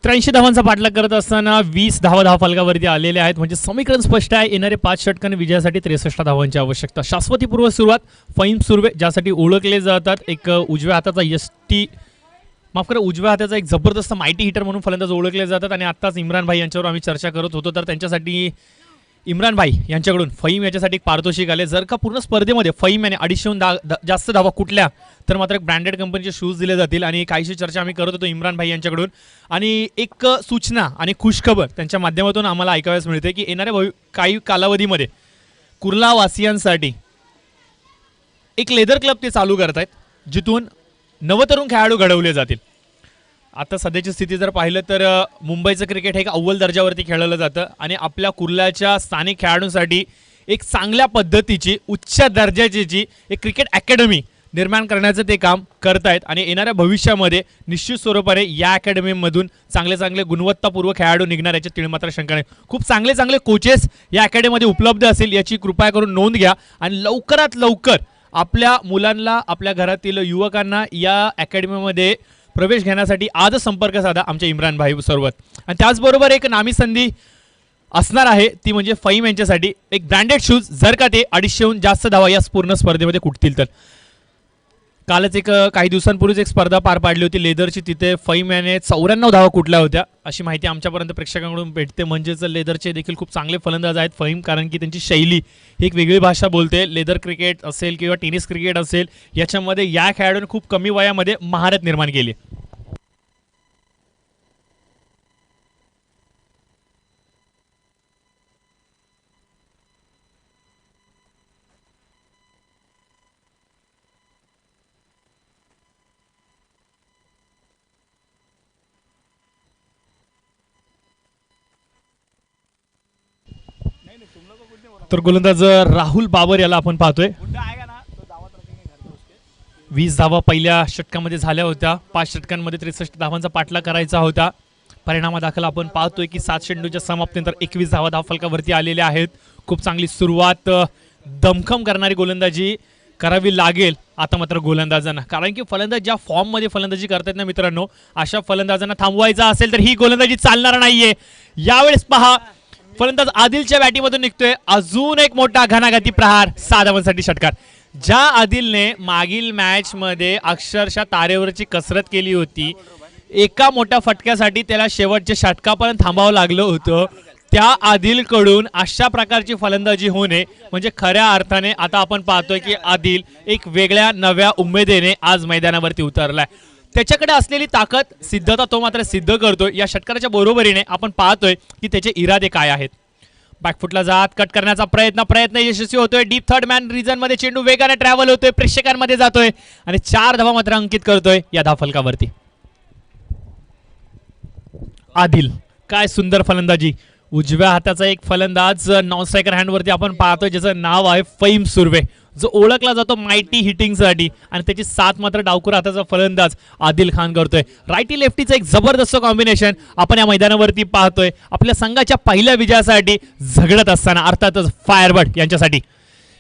83 धावांचा पाठलाग करत असताना 20 धावा धावफलकावरती आलेले आहेत. म्हणजे समीकरण स्पष्ट आहे. येणारे 5 षटकांनी विजयासाठी 63 धावांची आवश्यकता. शाश्वतीपूर्व सुरुवात फहीम सुर्वे ज्यासाठी ओळखले जातात. एक उजव्या हाताचा यष्टी माफ करा उजव्या हाताचा एक जबरदस्त माइटी हिटर म्हणून फलंदाज ओळखले जातात. आणि आत्ताच इम्रान भाई यांच्यावर आम्ही चर्चा करत होतो तर त्यांच्यासाठी इम्रान भाई यांच्याकडून फहीम याच्यासाठी एक पारितोषिक आले. जर का पूर्ण स्पर्धेमध्ये फहीम याने 250हून जास्त धावा कुठल्या तर मात्र एक ब्रँडेड कंपनीचे शूज दिले जातील. आणि काहीशी चर्चा आम्ही करत होतो इम्रान भाई यांच्याकडून. आणि एक सूचना आणि खुशखबर त्यांच्या माध्यमातून आम्हाला ऐकाव्यास मिळते की येणाऱ्या काही कालावधीमध्ये कुर्ला वासियांसाठी एक लेदर क्लब ते चालू करत आहेत जिथून नवतरुण खेळाडू घडवले जातील. आता सध्याची स्थिती जर पाहिलं तर मुंबईचं क्रिकेट हे एक अव्वल दर्जावरती खेळलं जातं आणि आपल्या कुर्ल्याच्या स्थानिक खेळाडूंसाठी एक चांगल्या पद्धतीची उच्च दर्जाची एक क्रिकेट अकॅडमी निर्माण करण्याचं ते काम करतायत. आणि येणाऱ्या भविष्यामध्ये निश्चित स्वरूपाने या अकॅडमीमधून चांगले चांगले गुणवत्तापूर्व खेळाडू निघणार याची तिळमात्र शंका नाही. खूप चांगले चांगले कोचेस या अकॅडमीमध्ये उपलब्ध असेल याची कृपया करून नोंद घ्या. आणि लवकरात लवकर आपल्या मुलांना आपल्या घरातील युवकांना या अकॅडमीमध्ये प्रवेश घेण्यासाठी आजच संपर्क साधा आमच्या इम्रान भाई सोबत. आणि त्याचबरोबर एक नामी संधी असणार आहे ती म्हणजे फहीम यांच्यासाठी एक ब्रँडेड शूज जर का ते 250हून जास्त धावा या पूर्ण स्पर्धेमध्ये कुठतील तर. कालच एक काही दिवसांपूर्वीच एक स्पर्धा पार पाडली होती लेदरची. तिथे फहीम याने 94 धावा कुठल्या होत्या अशी माहिती आमच्यापर्यंत प्रेक्षकांकडून भेटते. म्हणजेच लेदरचे देखील खूप चांगले फलंदाज आहेत फहीम कारण की त्यांची शैली ही एक वेगळी भाषा बोलते. लेदर क्रिकेट असेल किंवा टेनिस क्रिकेट असेल याच्यामध्ये या खेळाडूंनी खूप कमी वयामध्ये महारत निर्माण केली. तर गोलंदाज राहुल बाबर याला आपण पाहतोय. 20 धावा पहिल्या षटकामध्ये झाल्या होत्या. 5 षटकांमध्ये 63 धावांचा पाठलाग करायचा होता. परिणामादाखल आपण पाहतोय की 7 चेंडूच्या समाप्तीनंतर 21 धावा धावफलकावरती आलेल्या आहेत. खूप चांगली सुरुवात दमखम करणारी गोलंदाजी करावी लागेल आता मात्र गोलंदाजांना कारण की फलंदाज ज्या फॉर्ममध्ये फलंदाजी करतात ना मित्रांनो अशा फलंदाजांना थांबवायचं असेल तर ही गोलंदाजी चालणार नाहीये. यावेळेस पहा फलंदाज आदिलच्या बॅटीमधून निघतोय. अजून एक मोठा घणाघाती प्रहार 6 धावांसाठी षटकार. ज्या आदिलने मागील मॅच मध्ये अक्षरशः तारेवरची कसरत केली होती एका मोठ्या फटक्यासाठी त्याला शेवटच्या षटकापर्यंत थांबावं लागलं होतं त्या आदिलकडून अशा प्रकारची फलंदाजी होणे म्हणजे खऱ्या अर्थाने आता आपण पाहतोय की आदिल एक वेगळ्या नव्या उमेदीने आज मैदानावरती उतरलाय. त्याच्याकडे असलेली ताकद सिद्धता तो मात्र सिद्ध करतोय. या षटकाराच्या बरोबरीने आपण पाहतोय की त्याचे इरादे काय आहेत. बॅकफुटला जात कट करण्याचा प्रयत्न यशस्वी होतोय. डीप थर्ड मॅन रिजन मध्ये चेंडू वेगाने ट्रॅव्हल होतोय प्रेक्षकांमध्ये जातोय आणि 4 धावा मात्र अंकित करतोय या धावफलकावरती. आदिल काय सुंदर फलंदाजी. उजव्या हाताचा एक फलंदाज नॉन स्ट्रायकर हँडवरती आपण पाहतोय ज्याचं नाव आहे फहीम सुर्वे जो ओळखला जातो माइटी हिटिंगसाठी आणि त्याची साथ मात्र डावखुर हाताचा फलंदाज आदिल खान करतोय. रायटी लेफ्टीचं एक जबरदस्त कॉम्बिनेशन आपण या मैदानावरती पाहतोय. आपल्या संघाच्या पहिल्या विजयासाठी झगडत असताना अर्थातच फायरबर्ड यांच्यासाठी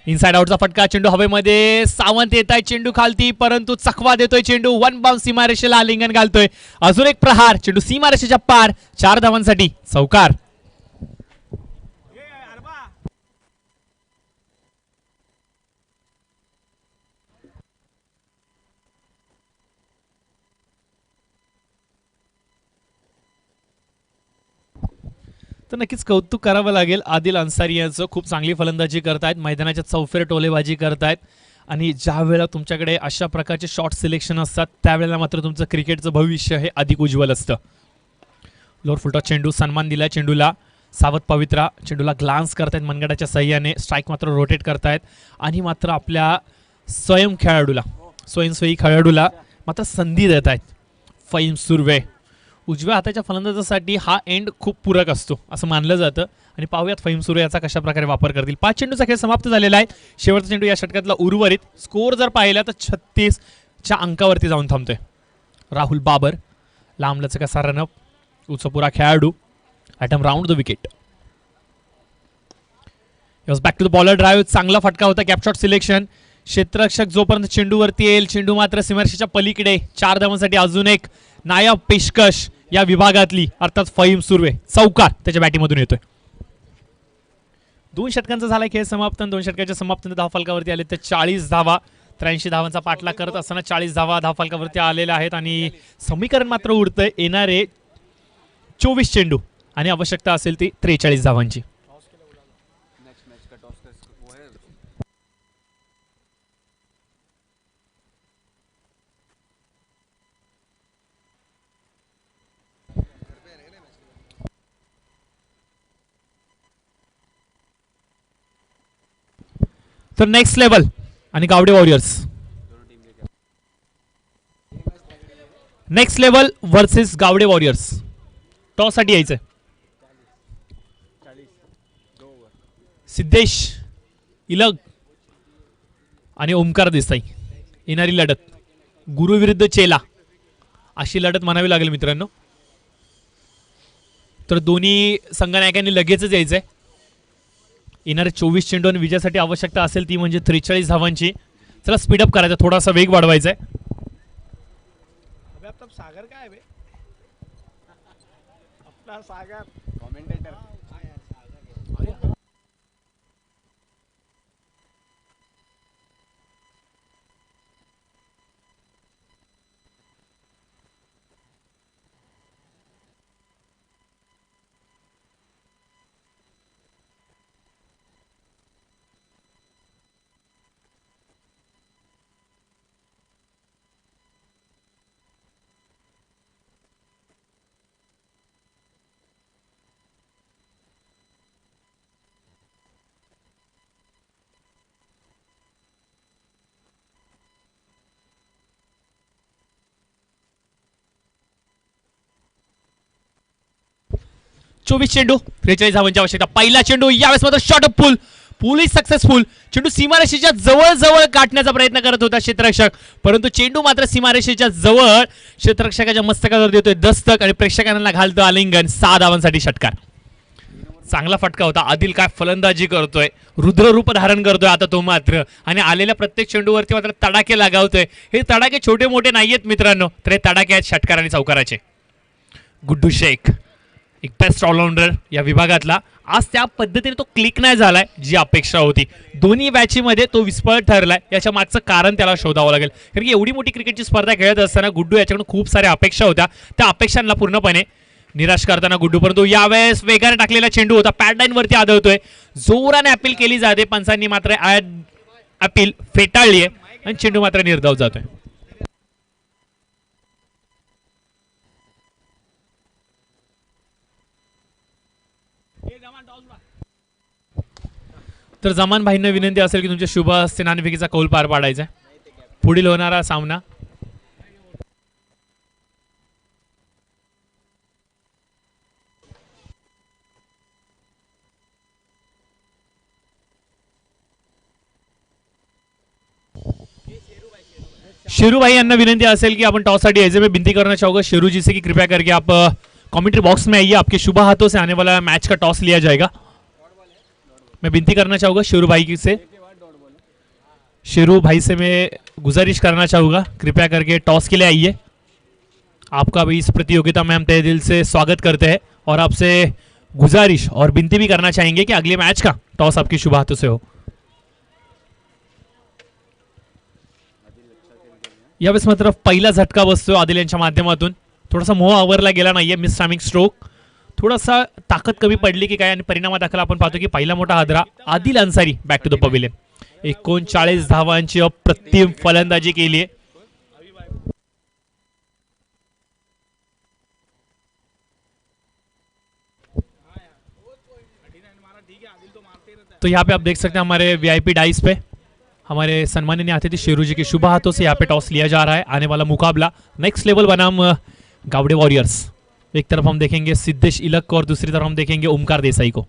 इनसाइड आउटचा फटका. चेंडू हवेमध्ये सावंत येत आहे चेंडू खालती परंतु चकवा देतोय चेंडू. 1 बाउन्स सीमारेषेला आलिंगन घालतोय. अजून एक प्रहार चेंडू सीमारेषेच्या पार 4 धावांसाठी चौकार. तर नक्कीच कौतुक करावं लागेल आदिल अन्सारी यांचं. खूप चांगली फलंदाजी करतायत मैदानाच्या चौफेर टोलेबाजी करतायत आणि ज्या वेळेला तुमच्याकडे अशा प्रकारचे शॉर्ट सिलेक्शन असतात त्यावेळेला मात्र तुमचं क्रिकेटचं भविष्य हे अधिक उज्ज्वल असतं. लोअर फुलटॉस चेंडू, सन्मान दिला चेंडूला. सावध पवित्रा चेंडूला ग्लान्स करतायत मनगटाच्या सहाय्याने. स्ट्राईक मात्र रोटेट करतायत आणि मात्र आपल्या स्वयंसेवी खेळाडूला मात्र संधी देत आहेत फहीम सुर्वे. उजव्या हाताच्या फलंदाजासाठी हा एंड खूप पूरक असतो असं मानलं जातं आणि पाहूयात फहीम सुर्वे याचा कशा प्रकारे वापर करतील. 5 चेंडूचा खेळ समाप्त झालेला आहे. शेवटचा चेंडू या षटकातला उर्वरित. स्कोअर जर पाहिला तर 36च्या अंकावरती जाऊन थांबतोय. राहुल बाबर लांबलचक असा रनअप. उचपुरा खेळाडू ॲटम round the wicket. Back to the bowler drive. चांगला फटका होता. Gap shot selection. क्षेत्ररक्षक जोपर्यंत चेंडूवरती येईल चेंडू मात्र सीमारेषेच्या पलीकडे. 4 धावांसाठी अजून एक नायब पेशकश या विभागातली अर्थात फहीम सुर्वे. चौकार त्याच्या बॅटिंगमधून येतोय. 2 षटकांचा झाला खेळ समाप्त. 2 षटकाच्या समाप्त धावफलकावरती आले तर 40 धावा. 83 धावांचा पाठलाग करत असताना 40 धावा धावफलकावरती आलेल्या आहेत आणि समीकरण मात्र उरतंय येणारे 24 चेंडू आणि आवश्यकता असेल ती 43 धावांची. तर नेक्स्ट लेवल आणि Gawade warriors. Next level versus Gawade warriors. Toss साठी यायचंय. सिद्धेश इलग आणि ओमकार देसाई. येणारी लढत गुरु विरुद्ध चेला अशी लढत म्हणावी लागेल मित्रांनो. तर दोन्ही संघनायकांनी लगेचच यायचंय. येणारे 24 चेंडू आणि विजयासाठी आवश्यकता असेल ती म्हणजे 43 धावांची. चला स्पीडअप करायचा, थोडासा वेग वाढवायचा आहे. सागर काय बे अपना सागर कमेंटेटर. 24 चेंडू 43 धावांची आवश्यकता. पहिला चेंडू यावेळेस मात्र short up pool is successful. चेंडू सीमारेषेच्या जवळ जवळ गाठण्याचा प्रयत्न करत होता क्षेत्ररक्षक, परंतु चेंडू मात्र सीमारेषेच्या जवळ क्षेत्ररक्षकाच्या मस्तकावर देतोय दस्तक आणि प्रेक्षकांना घालतो आलिंगन. 6 धावांसाठी षटकार. चांगला फटका होता. आदिल काय फलंदाजी करतोय, रुद्ररूप धारण करतोय आता तो मात्र, आणि आलेल्या प्रत्येक चेंडूवरती मात्र तडाखे लगावतोय. हे तडाखे छोटे मोठे नाहीयेत मित्रांनो, तर हे तडाखे आहेत षटकार आणि चौकाराचे. गुड्डू शेख एक बेस्ट ऑलराऊंडर या विभागातला. आज त्या पद्धतीने तो क्लिक नाही झालाय जी अपेक्षा होती. दोन्ही मॅचमध्ये तो विस्फळ ठरलाय. याच्या मागचं कारण त्याला शोधावं लागेल, कारण की एवढी मोठी क्रिकेटची स्पर्धा खेळत असताना गुड्डू याच्याकडून खूप साऱ्या अपेक्षा होत्या. त्या अपेक्षांना पूर्णपणे निराश करताना गुड्डू, परंतु यावेळेस वेगाने टाकलेला चेंडू होता, पॅडलाईन वरती आदळतोय. जोराने अपील केली जाते, पंचांनी मात्र अपील फेटाळली आहे आणि चेंडू मात्र निर्धाव जातोय. तर जमान भाईंना विनंती असेल की तुमच्या शुभ हस्ते नाणेफेकीचा कौल पार पाडायचा आहे. पुढील होणारा सामना शेरू भाई यांना विनंती असेल कि अपन टॉस साठी ऐसे में विनती करना चाहूंगा शेरू जी से कि कृपया करके आप कमेंट्री बॉक्स में आइए. आपके शुभ हाथों से आने वाला मैच का टॉस लिया जाएगा. मैं विनती करना चाहूंगा शेरू भाई से मैं गुजारिश करना चाहूंगा कृपया करके टॉस के लिए आइए. आपका भी इस प्रतियोगिता में हम तहे दिल से स्वागत करते हैं और आपसे गुजारिश और विनती भी करना चाहेंगे कि अगले मैच का टॉस आपके शुभ हाथों से हो. यावेळेस मात्र पहिला झटका बसतोय आदिल यांच्या माध्यमातून. थोडासा मोह आवरला गेला नाहीये. मिस टायमिंग स्ट्रोक, थोडासा ताकद कमी पडली की काय, आणि परिणामादाखल आपण पाहतो की पहिला मोठा हादरा Adil Ansari back to the pavilion. 39 धावांची अप्रतिम फलंदाजी केली आहे. तो यहाँ पे आप देख सकते हैं हमारे वीआईपी डाइस पे हमारे सम्माननीय अतिथि शेरू जी के शुभ हाथों से यहाँ पे टॉस लिया जा रहा है. आने वाला मुकाबला नेक्स्ट लेवल बनाम गावड़े वॉरियर्स. एक तरफ हम देखेंगे सिद्धेश इलक को और दूसरी तरफ हम देखेंगे ओमकार देसाई को.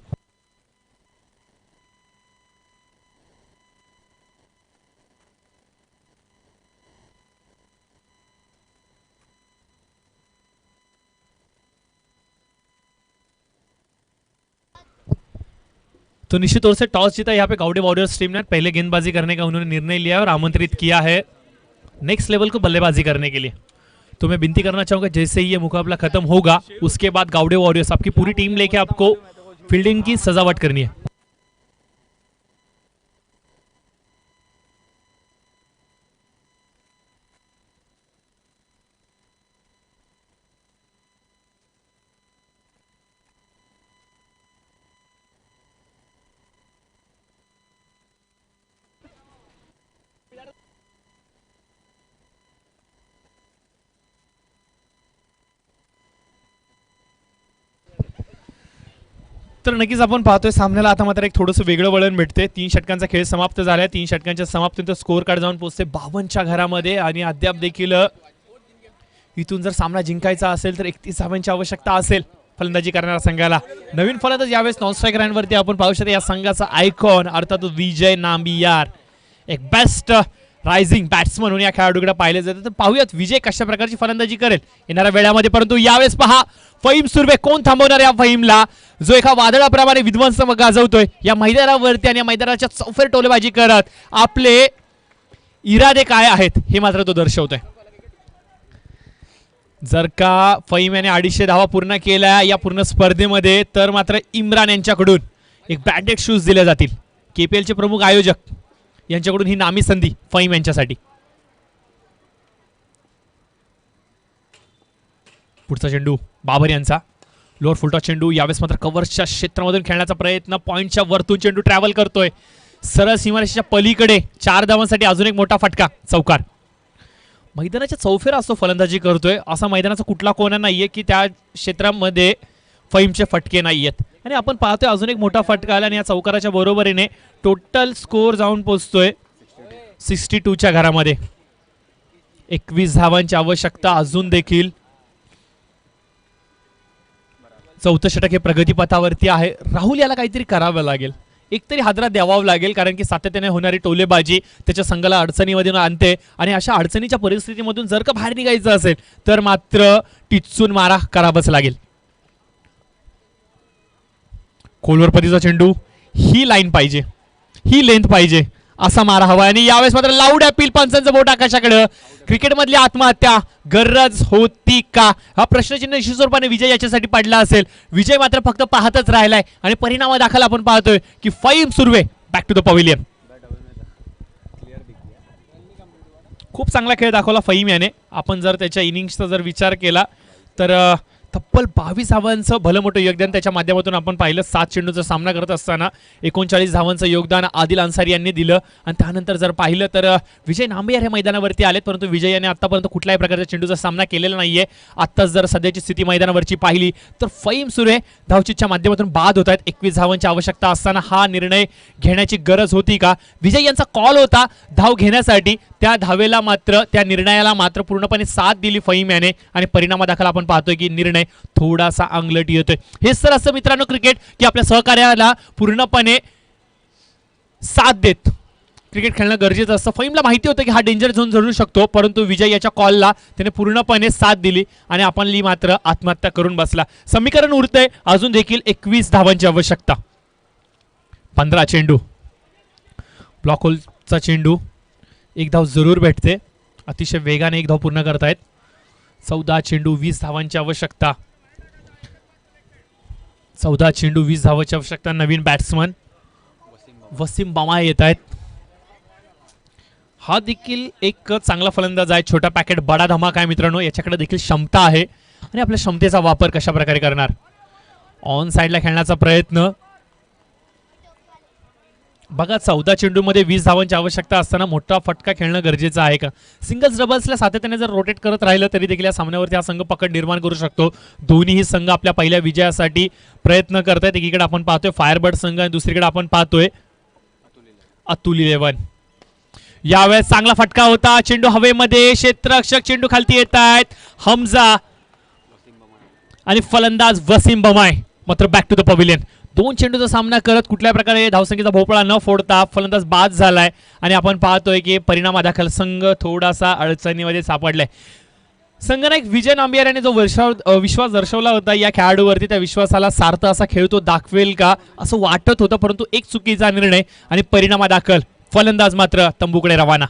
तो निश्चित तौर से टॉस जीता यहाँ पे गावड़े वॉरियर्स टीम ने. पहले गेंदबाजी करने का उन्होंने निर्णय लिया और आमंत्रित किया है नेक्स्ट लेवल को बल्लेबाजी करने के लिए. तो मैं विनती करना चाहूंगा जैसे ही ये मुकाबला खत्म होगा उसके बाद गावड़े वॉरियर्स आपकी पूरी टीम लेके आपको फील्डिंग की सजावट करनी है. तर नक्कीच आपण पाहतोय सामन्याला आता मात्र एक थोडंसं वेगळं वळण भेटते. 3 षटकांचा खेळ समाप्त झाला आहे. 3 षटकांच्या समाप्तीनंतर स्कोर कार्ड जाऊन पोहोचते 52च्या घरामध्ये आणि अद्याप देखील इथून जर सामना जिंकायचा असेल तर 31 धावांची आवश्यकता असेल फलंदाजी करणाऱ्या संघाला. नवीन फलंदाज यावेळेस नॉन स्ट्राईक रनवरती आपण पाहू शकतो या संघाचा आयकॉन अर्थात विजय नांबियार एक बेस्ट रायझिंग बॅट्समन म्हणून या खेळाडूकडे पाहिले जाते. तर पाहूयात विजय कशा प्रकारची फलंदाजी करेल येणाऱ्या वेळामध्ये. परंतु यावेळेस पहा फहीम सुर्वे कोण थांबवणार या फहीमला जो एका वादळाप्रमाणे विध्वंस गाजवतोय या मैदानावरती आणि या मैदानाच्या चौफेर टोलेबाजी करत आपले इरादे काय आहेत हे मात्र तो दर्शवतोय. जर का फहीम याने 250 धावा पूर्ण केल्या या पूर्ण स्पर्धेमध्ये तर मात्र इम्रान यांच्याकडून एक ब्रँडेड शूज दिले जातील. केपीएलचे प्रमुख आयोजक यांच्याकडून ही नामी संधी फहीम यांच्यासाठी. पुढचा चेंडू बाबर यांचा लोअर फुलटॉस चेंडू यावेळेस मात्र कव्हर्सच्या क्षेत्रामधून खेळण्याचा प्रयत्न. पॉइंटच्या वरतून चेंडू ट्रॅव्हल करतोय सरळ सीमारेषेच्या पलीकडे. 4 धावांसाठी अजून एक मोठा फटका चौकार. मैदानाच्या चौफेर असतो फलंदाजी करतोय असा मैदानाचा कुठला कोणा नाहीये की त्या क्षेत्रामध्ये फहीमचे फटके नाहीयेत. आणि आपण पाहतोय अजून एक मोठा फटका आला आणि या चौकाराच्या बरोबरीने टोटल स्कोर जाऊन पोहोचतोय 62च्या घरामध्ये. 21 धावांची आवश्यकता अजून देखील. चौथं षटक हे प्रगतीपथावरती आहे. राहुल याला काहीतरी करावं लागेल. एकतरी हादरा द्यावा लागेल कारण की सातत्याने होणारी टोलेबाजी त्याच्या संघाला अडचणीमध्ये आणते आणि अशा अडचणीच्या परिस्थितीमधून जर का बाहेर निघायचं असेल तर मात्र टिचून मारा करावाच लागेल. खोलवर पतीचा चेंडू. ही लाईन पाहिजे ही लेंथ पाहिजे असा मारा हवा आणि यावेळेस मात्र लाऊड अपील पंचांचं बोट आकाशाकडे. क्रिकेटमधली आत्महत्या गरज होती का हा प्रश्नचिन्ह निश्चित स्वरूपाने विजय याच्यासाठी पडला असेल. विजय मात्र फक्त पाहतच राहिलाय आणि परिणामादाखल आपण पाहतोय की Fahim Surve back to the pavilion. खूप चांगला खेळ दाखवला फहीम याने. आपण जर त्याच्या इनिंग्सचा जर विचार केला तर तब्बल 22 धावांचं भलं मोठं योगदान त्याच्या माध्यमातून आपण पाहिलं. 7 चेंडूचा सामना करत असताना 39 धावांचं योगदान आदिल अन्सारी यांनी दिलं. आणि त्यानंतर जर पाहिलं तर विजय नांबियार हे मैदानावरती आलेत परंतु विजय याने आतापर्यंत कुठल्याही प्रकारच्या चेंडूचा सामना केलेला नाहीये. आत्ताच जर सध्याची स्थिती मैदानावरची पाहिली तर फहीम सुर्वे धावचीच्या माध्यमातून बाद होत आहेत. 21 धावांची आवश्यकता असताना हा निर्णय घेण्याची गरज होती का. विजय यांचा कॉल होता धाव घेण्यासाठी. त्या धावेला मात्र त्या निर्णयाला मात्र पूर्णपणे साथ दिली फहीम याने आणि परिणामादाखल आपण पाहतोय की निर्णय थोडासा अंगलट येतोय. हेच तर असं मित्रांनो क्रिकेट की आपल्या सहकार्याला पूर्णपणे साथ देत क्रिकेट खेळणं गरजेचं असतं. फहीमला माहिती होतं की हा डेंजर झोन जळू शकतो परंतु विजय याच्या कॉलला त्याने पूर्णपणे साथ दिली आणि आपणली मात्र आत्महत्या करून बसला. समीकरण उरतंय अजून देखील 21 धावांची आवश्यकता. 15 चेंडू ब्लॉक होलचा चेंडू. एक धाव जरूर भेटते. अतिशय वेगाने एक धाव पूर्ण करतायत. 14 चेंडू 20 धावांची आवश्यकता. 14 चेंडू 20 धावांची आवश्यकता. नवीन बॅट्समन वसीम बामा येत आहेत. हा देखील एक चांगला फलंदाज आहे. छोटा पॅकेट बडा धमाका आहे मित्रांनो. याच्याकडे देखील क्षमता आहे आणि आपल्या क्षमतेचा वापर कशा प्रकारे करणार. ऑन साइडला खेळण्याचा प्रयत्न. बघा 14 चेंडूमध्ये 20 धावांची आवश्यकता असताना मोठा फटका खेळणं गरजेचं आहे का? सिंगल्स डबल्सला सातत्याने जर रोटेट करत राहिलं तरी देखील या सामन्यावरती हा संघ पकड निर्माण करू शकतो. दोन्हीही संघ आपल्या पहिल्या विजयासाठी प्रयत्न करत आहेत. एकीकडे आपण पाहतोय फायरबर्ड संघ आणि दुसरीकडे आपण पाहतोय अतुल 11. यावेळेस चांगला फटका होता. चेंडू हवेमध्ये, क्षेत्ररक्षक चेंडू खालती येत आहेत हमजा आणि फलंदाज वसीम बमाय मात्र बॅक टू द पवेलियन. 2 चेंडूचा सामना करत कुठल्या प्रकारे धावसंख्येचा भोपळा न फोडता फलंदाज बाद झालाय आणि आपण पाहतोय की परिणामादाखल संघ थोडासा अडचणीमध्ये सापडलाय. संघनायक विजय नांबियार याने जो विश्वास दर्शवला होता या खेळाडूवरती, त्या विश्वासाला सार्थ असा खेळ तो दाखवेल का असं वाटत होतं, परंतु एक चुकीचा निर्णय आणि परिणामादाखल फलंदाज मात्र तंबूकडे रवाना.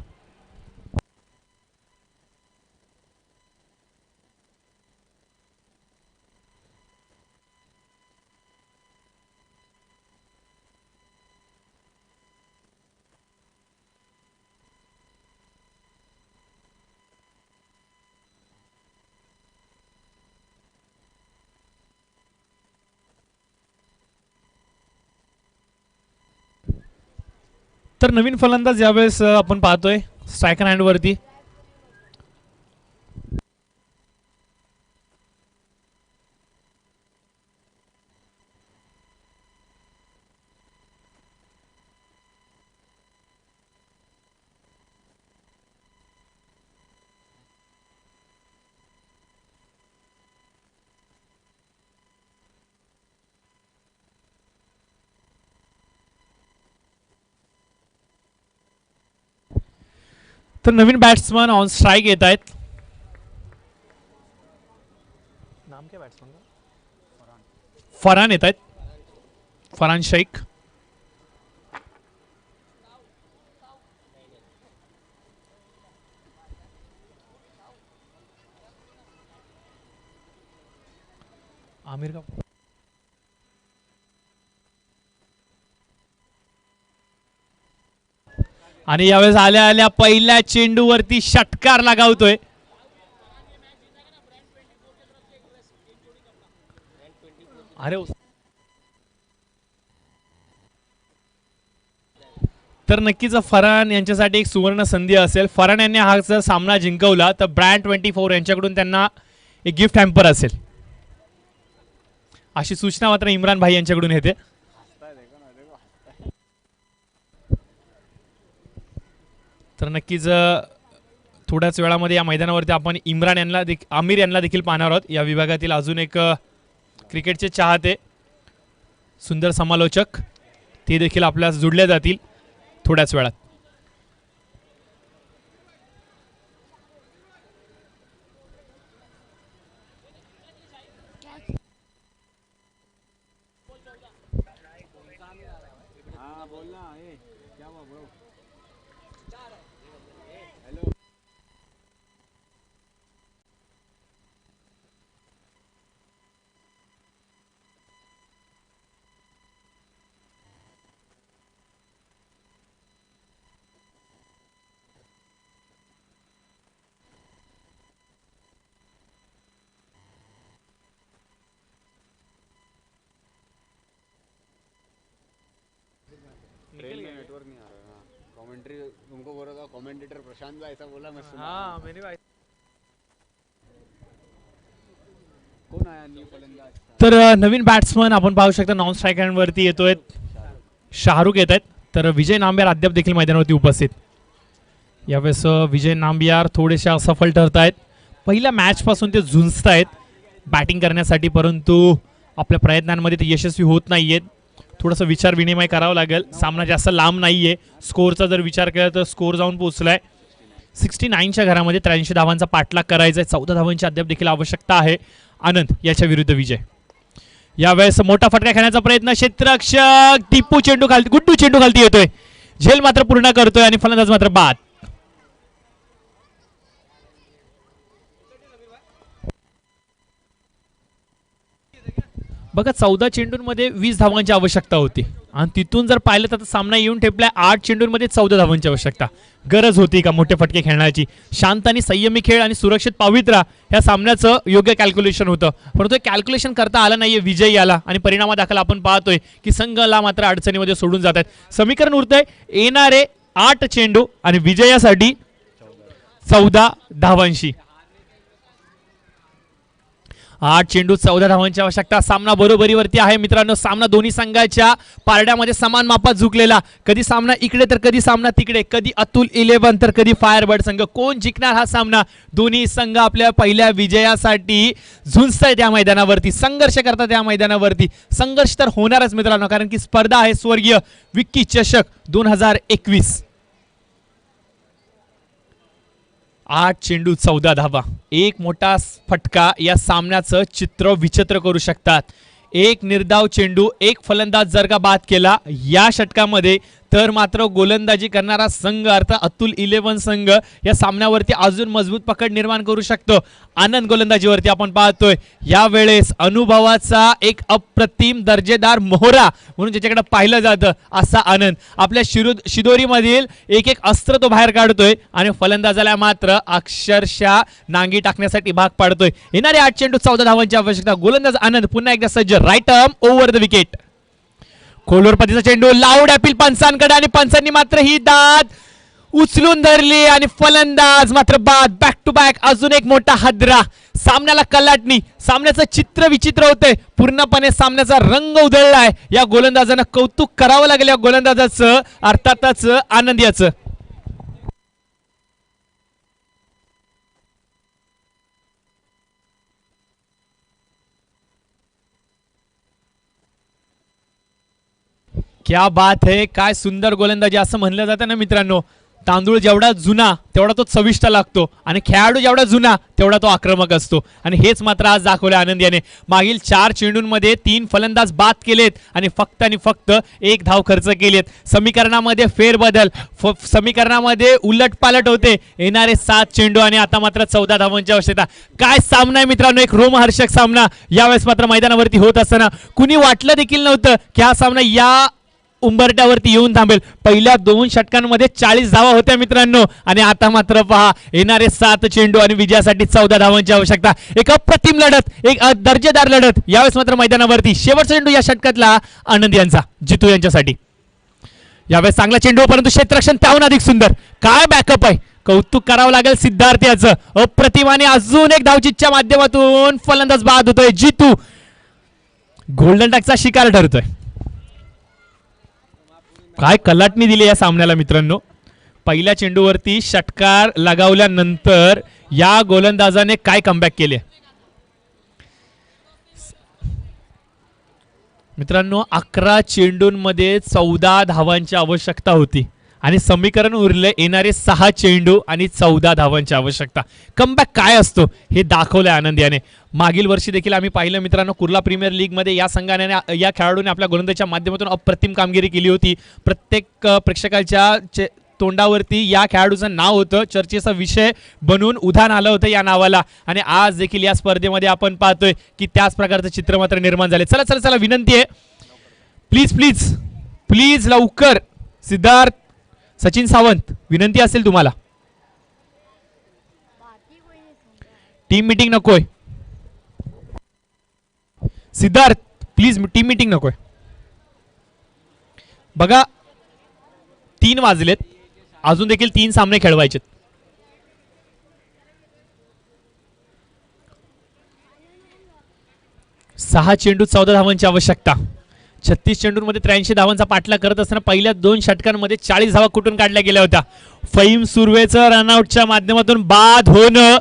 तर नवीन फलंदाज यावेळेस आपण पाहतोय स्ट्रायकर हँडवरती. तर नवीन बॅट्समन ऑन स्ट्राईक येत आहेत. नाम काय बॅट्समन? फरहान येत आहेत. फरहान शेख. आमिर का आणि यावेळेस आल्या आल्या पहिल्या चेंडूवरती षटकार लगावतोय. अरे तर नक्कीच फरहान यांच्यासाठी एक सुवर्ण संधी असेल. फरहान यांनी हा जर सामना जिंकवला तर ब्रँड 24 यांच्याकडून त्यांना एक गिफ्ट हॅम्पर असेल अशी सूचना मात्र इम्रान भाई यांच्याकडून येते. तर नक्कीच थोड्याच वेळामध्ये या मैदानावरती आपण आमिर यांना देखील पाहणार आहोत. या विभागातील अजून एक क्रिकेटचे चाहते, सुंदर समालोचक, ते देखील आपल्यास जुडले जातील थोड्याच वेळात. नेटवर्क नहीं आ रहा है. कमेंट्री तुमको बोल रहा था, कमेंटेटर प्रशांत भाई ऐसा बोला, मैं सुना. हाँ मेरी भाई. कोण आया न्यू फलंदाज? तर नवीन बॅट्समन आपण पाहू शकता नॉन स्ट्राईक हँडवरती येतोय. शाहरुख येत आहेत. तर विजय नांबियार अद्याप देखील मैदानावरती उपस्थित. यावेळेस विजय नांबियार थोडेसे असफल ठरत आहेत. पहिल्या मॅचपासून ते झुंजत आहेत बॅटिंग करण्यासाठी, परंतु आपल्या प्रयत्नांमध्ये ते यशस्वी होत नाहीयेत. थोडासा विचार विनिमय करावा लागेल. सामना जास्त लांब नाहीये. स्कोअरचा जर विचार केला तर स्कोअर जाऊन पोहोचलाय 69च्या घरामध्ये. 83 धावांचा पाठलाग करायचा आहे. 14 धावांची अद्याप देखील आवश्यकता आहे. आनंद याच्या विरुद्ध विजय. यावेळेस मोठा फटका खेळण्याचा प्रयत्न. क्षेत्ररक्षक टिप्पू चेंडू खालती, गुड्डू चेंडू खालती येतोय. झेल मात्र पूर्ण करतोय आणि फलंदाज मात्र बाद. बघा 14 चेंडूंमध्ये 20 धावांची आवश्यकता होती. आणि तिथून जर पाहिलं तर सामना येऊन ठेपलाय 8 चेंडूंमध्ये 14 धावांची आवश्यकता. गरज होती का मोठे फटके खेळण्याची? शांत आणि संयमी खेळ आणि सुरक्षित पावित्रा या सामन्याचं योग्य कॅल्क्युलेशन होतं, परंतु कॅल्क्युलेशन करता आलं नाहीये. विजय आला आणि परिणामादाखल आपण पाहतोय की संघाला मात्र अडचणीमध्ये सोडून जात आहेत. समीकरण उरतंय येणारे 8 चेंडू आणि विजयासाठी 14 धावांशी. 8 चेंडू 14 धावांची आवश्यकता. सामना बरोबरीवरती आहे मित्रांनो. सामना दोन्ही संघाच्या पारड्यामध्ये समान मापात झुकलेला. कधी सामना इकडे तर कधी सामना तिकडे, कधी अतुल 11 तर कधी फायरबर्ड संघ. कोण जिंकणार हा सामना? दोन्ही संघ आपल्या पहिल्या विजयासाठी झुंजतायत त्या मैदानावरती, संघर्ष करतात त्या मैदानावरती. संघर्ष तर होणारच मित्रांनो, कारण की स्पर्धा आहे स्वर्गीय विक्की चषक 2021. 8 चेंडू 14 धावा. एक मोठा फटका या सामन्याचं चित्र विचित्र करू शकतात. एक निर्धाव चेंडू, एक फलंदाज जर का बाद केला या षटकामध्ये तर मात्र गोलंदाजी करणारा संघ अर्थात अतुल 11 संघ या सामन्यावरती अजून मजबूत पकड निर्माण करू शकतो. आनंद गोलंदाजीवरती आपण पाहतोय यावेळेस अनुभवाचा एक अप्रतिम दर्जेदार मोहरा म्हणून ज्याच्याकडे पाहिलं जातं असा आनंद आपल्या शिदोरीमधील एक एक अस्त्र तो बाहेर काढतोय आणि फलंदाजाला मात्र अक्षरशः नांगी टाकण्यासाठी भाग पाडतोय. येणारे 8 चेंडू 14 धावांची आवश्यकता. गोलंदाज आनंद पुन्हा एकदा सज्ज. Right arm over the wicket. खोलवर पतीचा चेंडू लाऊड अपील पंचांकडे आणि पंचांनी मात्र ही दाद उचलून धरली आणि फलंदाज मात्र बाद. बॅक टू बॅक अजून एक मोठा हादरा. सामन्याला कलाटणी. सामन्याचं चित्र विचित्र होतंय. पूर्णपणे सामन्याचा रंग उधळलाय. या गोलंदाजांना कौतुक करावं लागेल या गोलंदाजाचं, अर्थातच आनंद याचं. क्या बात है. काय सुंदर गोलंदाजी असं म्हणलं जातं ना मित्रांनो. तांदूळ जेवढा जुना तेवढा तो चविष्ट लागतो आणि खेळाडू जेवढा जुना तेवढा तो आक्रमक असतो आणि हेच मात्र आज दाखवलं आनंद याने. मागील 4 चेंडूंमध्ये 3 फलंदाज बाद केलेत आणि फक्त 1 धाव खर्च केलेत. समीकरणामध्ये फेरबदल, समीकरणामध्ये उलटपालट होते. येणारे 7 चेंडू आणि आता मात्र 14 धावांची आवश्यकता. काय सामना आहे मित्रांनो. एक रोमहर्षक सामना यावेळेस मात्र मैदानावरती होत असताना कुणी वाटलं देखील नव्हतं की हा सामना या उंबरट्यावरती येऊन थांबेल. पहिल्या 2 षटकांमध्ये 40 धावा होत्या मित्रांनो आणि आता मात्र पहा येणारे 7 चेंडू आणि विजयासाठी 14 धावांची आवश्यकता. एक अप्रतिम लढत, एक दर्जेदार लढत यावेळेस मात्र मैदानावरती. शेवटचा चेंडू या षटकातला आनंद यांचा, जितू यांच्यासाठी. यावेळेस चांगला चेंडू परंतु क्षेत्ररक्षण त्याहून अधिक सुंदर. काय बॅकअप आहे. कौतुक करावं लागेल सिद्धार्थ याचं. अप्रतिमाने अजून एक धावचीच्या माध्यमातून फलंदाज बाद होतोय. जितू गोल्डन टॅगचा शिकार ठरतोय. काय कलाटणी दिली या सामन्याला मित्रांनो. पहिल्या चेंडूवरती षटकार लगावल्यानंतर या गोलंदाजाने काय कमबॅक केले मित्रांनो. 11 चेंडूंमध्ये 14 धावांची आवश्यकता होती आणि समीकरण उरले येणारे 6 चेंडू आणि 14 धावांची आवश्यकता. कमबॅक काय असतो हे दाखवलंय आनंद याने. मागील वर्षी देखील आम्ही पाहिलं मित्रांनो कुर्ला प्रीमियर लीग मध्ये या संघाने या खेळाडूने आपल्या गोलंदाजीच्या माध्यमातून अप्रतिम कामगिरी केली होती. प्रत्येक प्रेक्षकांच्या तोंडावरती या खेळाडूचं नाव होतं, चर्चेचा विषय बनून उधाण आलं होतं या नावाला आणि आज देखील या स्पर्धेमध्ये आपण पाहतोय की त्याच प्रकारचं चित्र मात्र निर्माण झाले. चला चला चला विनंती आहे प्लीज प्लीज प्लीज लवकर. सिद्धार्थ, सचिन सावंत विनंती असेल तुम्हाला. टीम मीटिंग नकोय. सिद्धार्थ प्लीज टीम मीटिंग नकोय. बघा 3 वाजलेत, अजून देखील 3 सामने खेळवायचे. सहा चेंडू 14 धावांची आवश्यकता. 36 चेंडूंमध्ये 83 धावांचा पाठलाग करत असताना पहिल्या 2 षटकांमध्ये 40 धावा कुठून काढल्या गेल्या होत्या. फहीम सुर्वेचं रनआउटच्या माध्यमातून बाद होणं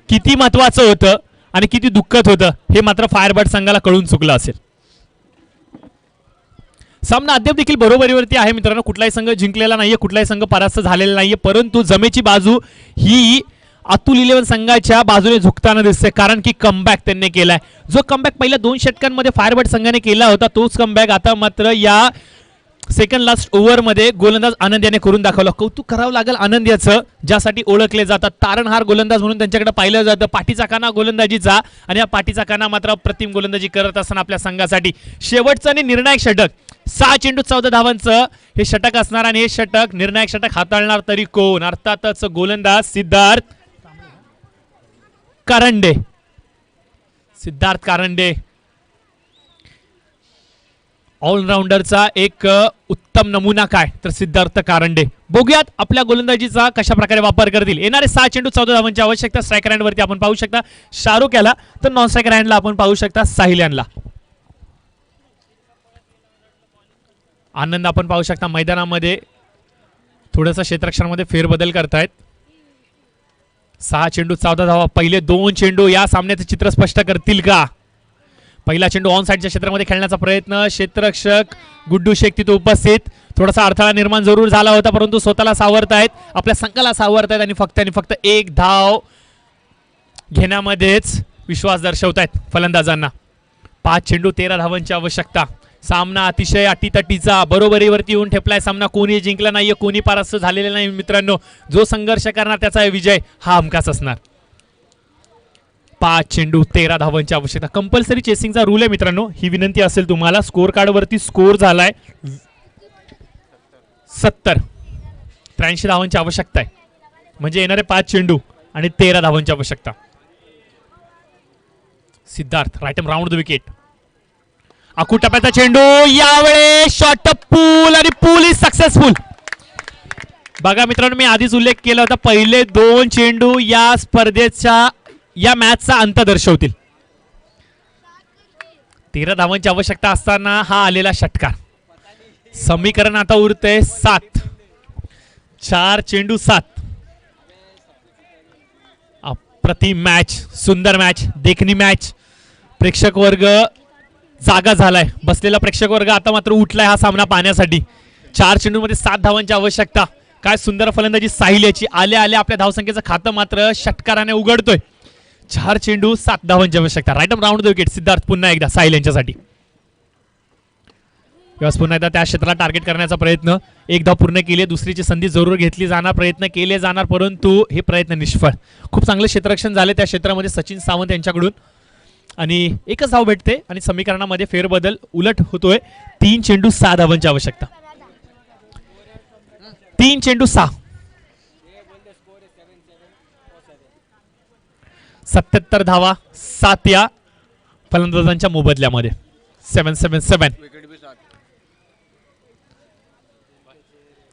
किती महत्वाचं होतं आणि किती दुःखद होतं हे मात्र फायरबर्ड संघाला कळून चुकलं असेल. सामना अद्याप देखील बरोबरीवरती आहे मित्रांनो. कुठलाही संघ जिंकलेला नाहीये, कुठलाही संघ परास्त झालेला नाहीये, परंतु जमेची बाजू ही अतुल 11 संघाच्या बाजूने झुकताना दिसते कारण की कमबॅक त्यांनी केलाय. जो कमबॅक पहिल्या 2 षटकांमध्ये फायरबर्ड संघाने केला होता तोच कमबॅक आता मात्र या सेकंड लास्ट ओव्हरमध्ये गोलंदाज आनंद याने करून दाखवलं. कौतुक करावं लागेल आनंद याचं, ज्यासाठी ओळखले जातात. तारणहार गोलंदाज म्हणून त्यांच्याकडे पाहिलं जातं. पाठीचा काना गोलंदाजीचा, आणि या पाठीचा काना मात्र अप्रतिम गोलंदाजी करत असताना आपल्या संघासाठी शेवटचं आणि निर्णायक षटक. 6 चेंडू 14 धावांचं हे षटक असणार, आणि हे षटक निर्णायक षटक हाताळणार तरी कोण? अर्थातच गोलंदाज सिद्धार्थ कारंडे. सिद्धार्थ कारंडे ऑलराऊंडरचा एक उत्तम नमुना काय तर सिद्धार्थ कारंडे. बघूयात आपल्या गोलंदाजीचा कशा प्रकारे वापर करतील. येणारे 6 चेंडू 14 धावांची आवश्यकता. स्ट्रायकर हँड वरती आपण पाहू शकता शाहरुख याला, तर नॉन स्ट्रायकर हँडला आपण पाहू शकता साहिल यांना. आनंद आपण पाहू शकता मैदानामध्ये थोडंसं क्षेत्ररक्षणामध्ये फेरबदल करतायत. 6 चेंडू 14 धावा. पहिले 2 चेंडू या सामन्याचे चित्र स्पष्ट करतील का? पहिला चेंडू ऑन साईडच्या क्षेत्रामध्ये खेळण्याचा प्रयत्न. क्षेत्ररक्षक गुड्डू शेख तिथे उपस्थित. थोडासा अडथळा निर्माण जरूर झाला होता, परंतु स्वतःला सावरतायत, आपल्या संघाला सावरतायत, आणि फक्त एक धाव घेण्यामध्येच विश्वास दर्शवतायत फलंदाजांना. 5 चेंडू 13 धावांची आवश्यकता. सामना अतिशय अटीतटीचा बरोबरीवरती येऊन ठेपलाय. सामना कोणी जिंकला नाहीये, कोणी परास्त झालेला नाही मित्रांनो. जो संघर्ष करणार त्याचा विजय हा हमखास असणार. 5 चेंडू 13 धावांची आवश्यकता. कंपल्सरी चेसिंगचा रूल आहे मित्रांनो, ही विनंती असेल तुम्हाला. स्कोर कार्ड वरती स्कोर झालाय 70. 83 धावांची आवश्यकता आहे, म्हणजे येणारे 5 चेंडू आणि 13 धावांची आवश्यकता. Siddharth right arm round the wicket. आखू टप्प्याचा चेंडू, यावेळेस शॉर्ट पूल, आणि पूल इज सक्सेसफुल. बघा मित्रांनो, मी आधीच उल्लेख केला होता, पहिले 2 चेंडू या स्पर्धेच्या या मॅचचा अंत दर्शवतील. 13 धावांची आवश्यकता असताना हा आलेला षटकार. समीकरण आता उरतंय 7. 4 चेंडू 7. अप्रतिम मॅच, सुंदर मॅच, देखणी मॅच. प्रेक्षक वर्ग जागा झालाय, बसलेला प्रेक्षक वर्ग आता मात्र उठलाय हा सामना पाहण्यासाठी. 4 चेंडूमध्ये 7 धावांची आवश्यकता. काय सुंदर फलंदाजी साहिल याची. आल्या आल्या आपल्या धावसंख्येचं खातं मात्र षटकाराने उघडतोय. 4 चेंडू 7 धावांची आवश्यकता. Right off round the wicket. Siddharth पुन्हा एकदा साहिल यांच्यासाठी. पुन्हा एकदा त्या क्षेत्राला टार्गेट करण्याचा प्रयत्न. एक धाव पूर्ण केली, दुसरीची संधी जरूर घेतली जाणार, प्रयत्न केले जाणार, परंतु हे प्रयत्न निष्फळ. खूप चांगले क्षेत्ररक्षण झाले त्या क्षेत्रामध्ये सचिन सावंत यांच्याकडून, आणि एकच धाव भेटते आणि समीकरणामध्ये फेरबदल उलट होतोय. 3 चेंडू 6 धावांची आवश्यकता. 3 चेंडू 6. 77 धावा 7 या फलंदाजांच्या मोबदल्यामध्ये. 777.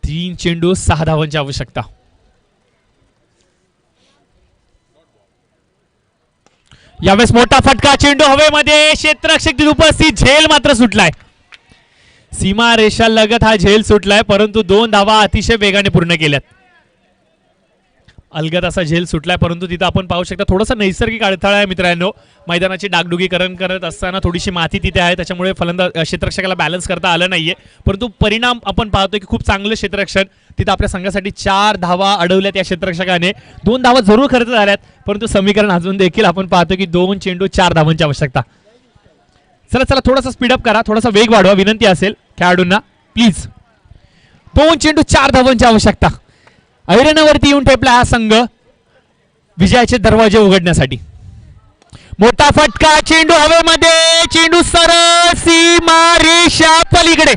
3 चेंडू 6 धावांची आवश्यकता. यावेळेस मोठा फटका, चेंडू हवेमध्ये, क्षेत्ररक्षक उपस्थित, झेल मात्र सुटलाय. सीमा रेषा लगत हा झेल सुटलाय, परंतु 2 धावा अतिशय वेगाने पूर्ण केल्यात. अलगद असा झेल सुटलाय, परंतु तिथं आपण पाहू शकता थोडासा नैसर्गिक अडथळा आहे मित्रांनो. मैदानाची डागडुगीकरण करत असताना थोडीशी माती तिथे आहे, त्याच्यामुळे फलंदाज क्षेत्ररक्षकाला बॅलन्स करता आलं नाहीये, परंतु परिणाम आपण पाहतोय की खूप चांगलं क्षेत्ररक्षण. तिथं आपल्या संघासाठी 4 धावा अडवल्यात या क्षेत्ररक्षकाने. 2 धावा जरूर खर्च झाल्यात, परंतु समीकरण अजून देखील आपण पाहतो की 2 चेंडू 4 धावांची आवश्यकता. चला थोडासा स्पीडअप करा, थोडासा वेग वाढवा, विनंती असेल खेळाडूंना प्लीज. 2 चेंडू 4 धावांची आवश्यकता. ऐरणवरती येऊन ठेपला हा संघ विजयाचे दरवाजे उघडण्यासाठी. मोठा फटका, चेंडू हवेमध्ये, चेंडू सरळ सीमा रेषा पलीकडे.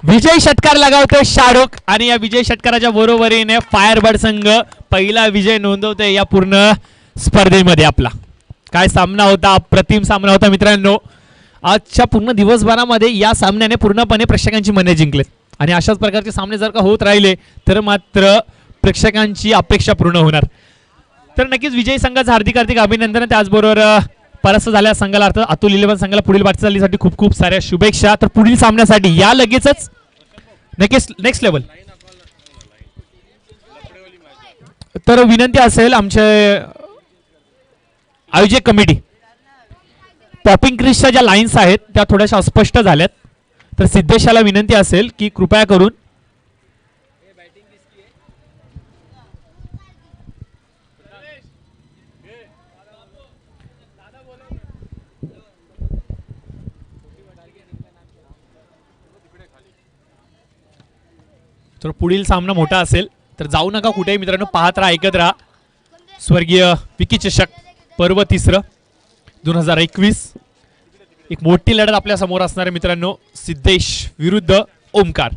विजय षटकार लगावतोय शाहरुख, आणि या विजय षटकाराच्या बरोबरीने फायरबर्ड संघ पहिला विजय नोंदवतोय या पूर्ण स्पर्धेमध्ये. आपला काय सामना होता, अप्रतिम सामना होता मित्रांनो. आजच्या पूर्ण दिवसभरामध्ये या सामन्याने पूर्णपणे प्रेक्षकांची मने जिंकलेत, आणि अशाच प्रकारचे सामने जर का होत राहिले तर मात्र प्रेक्षकांची अपेक्षा पूर्ण होणार. तर नक्कीच विजयी संघाचं हार्दिक अभिनंदन. त्याचबरोबर परास्त झालेल्या संघाला अर्थात अतुल 11 संघाला पुढील वाटचालीसाठी खूप खूप साऱ्या शुभेच्छा. तर पुढील सामन्यासाठी या लगेचच नक्कीच नेक्स्ट लेवल. तर विनंती असेल आमचे आयोजक कमिटी, पॉपिंग क्रिसच्या ज्या लाईन्स आहेत त्या थोड्याशा अस्पष्ट झाल्यात, तर सिद्धेशाला विनंती असेल की कृपया करून तर पुढील सामना मोठा असेल, तर जाऊ नका कुठेही मित्रांनो, पाहत राहा, ऐकत राहा. स्वर्गीय विकी चषक पर्व 3 2021. एक मोठी लढत आपल्या समोर असणार आहे मित्रांनो, सिद्धेश विरुद्ध ओमकार.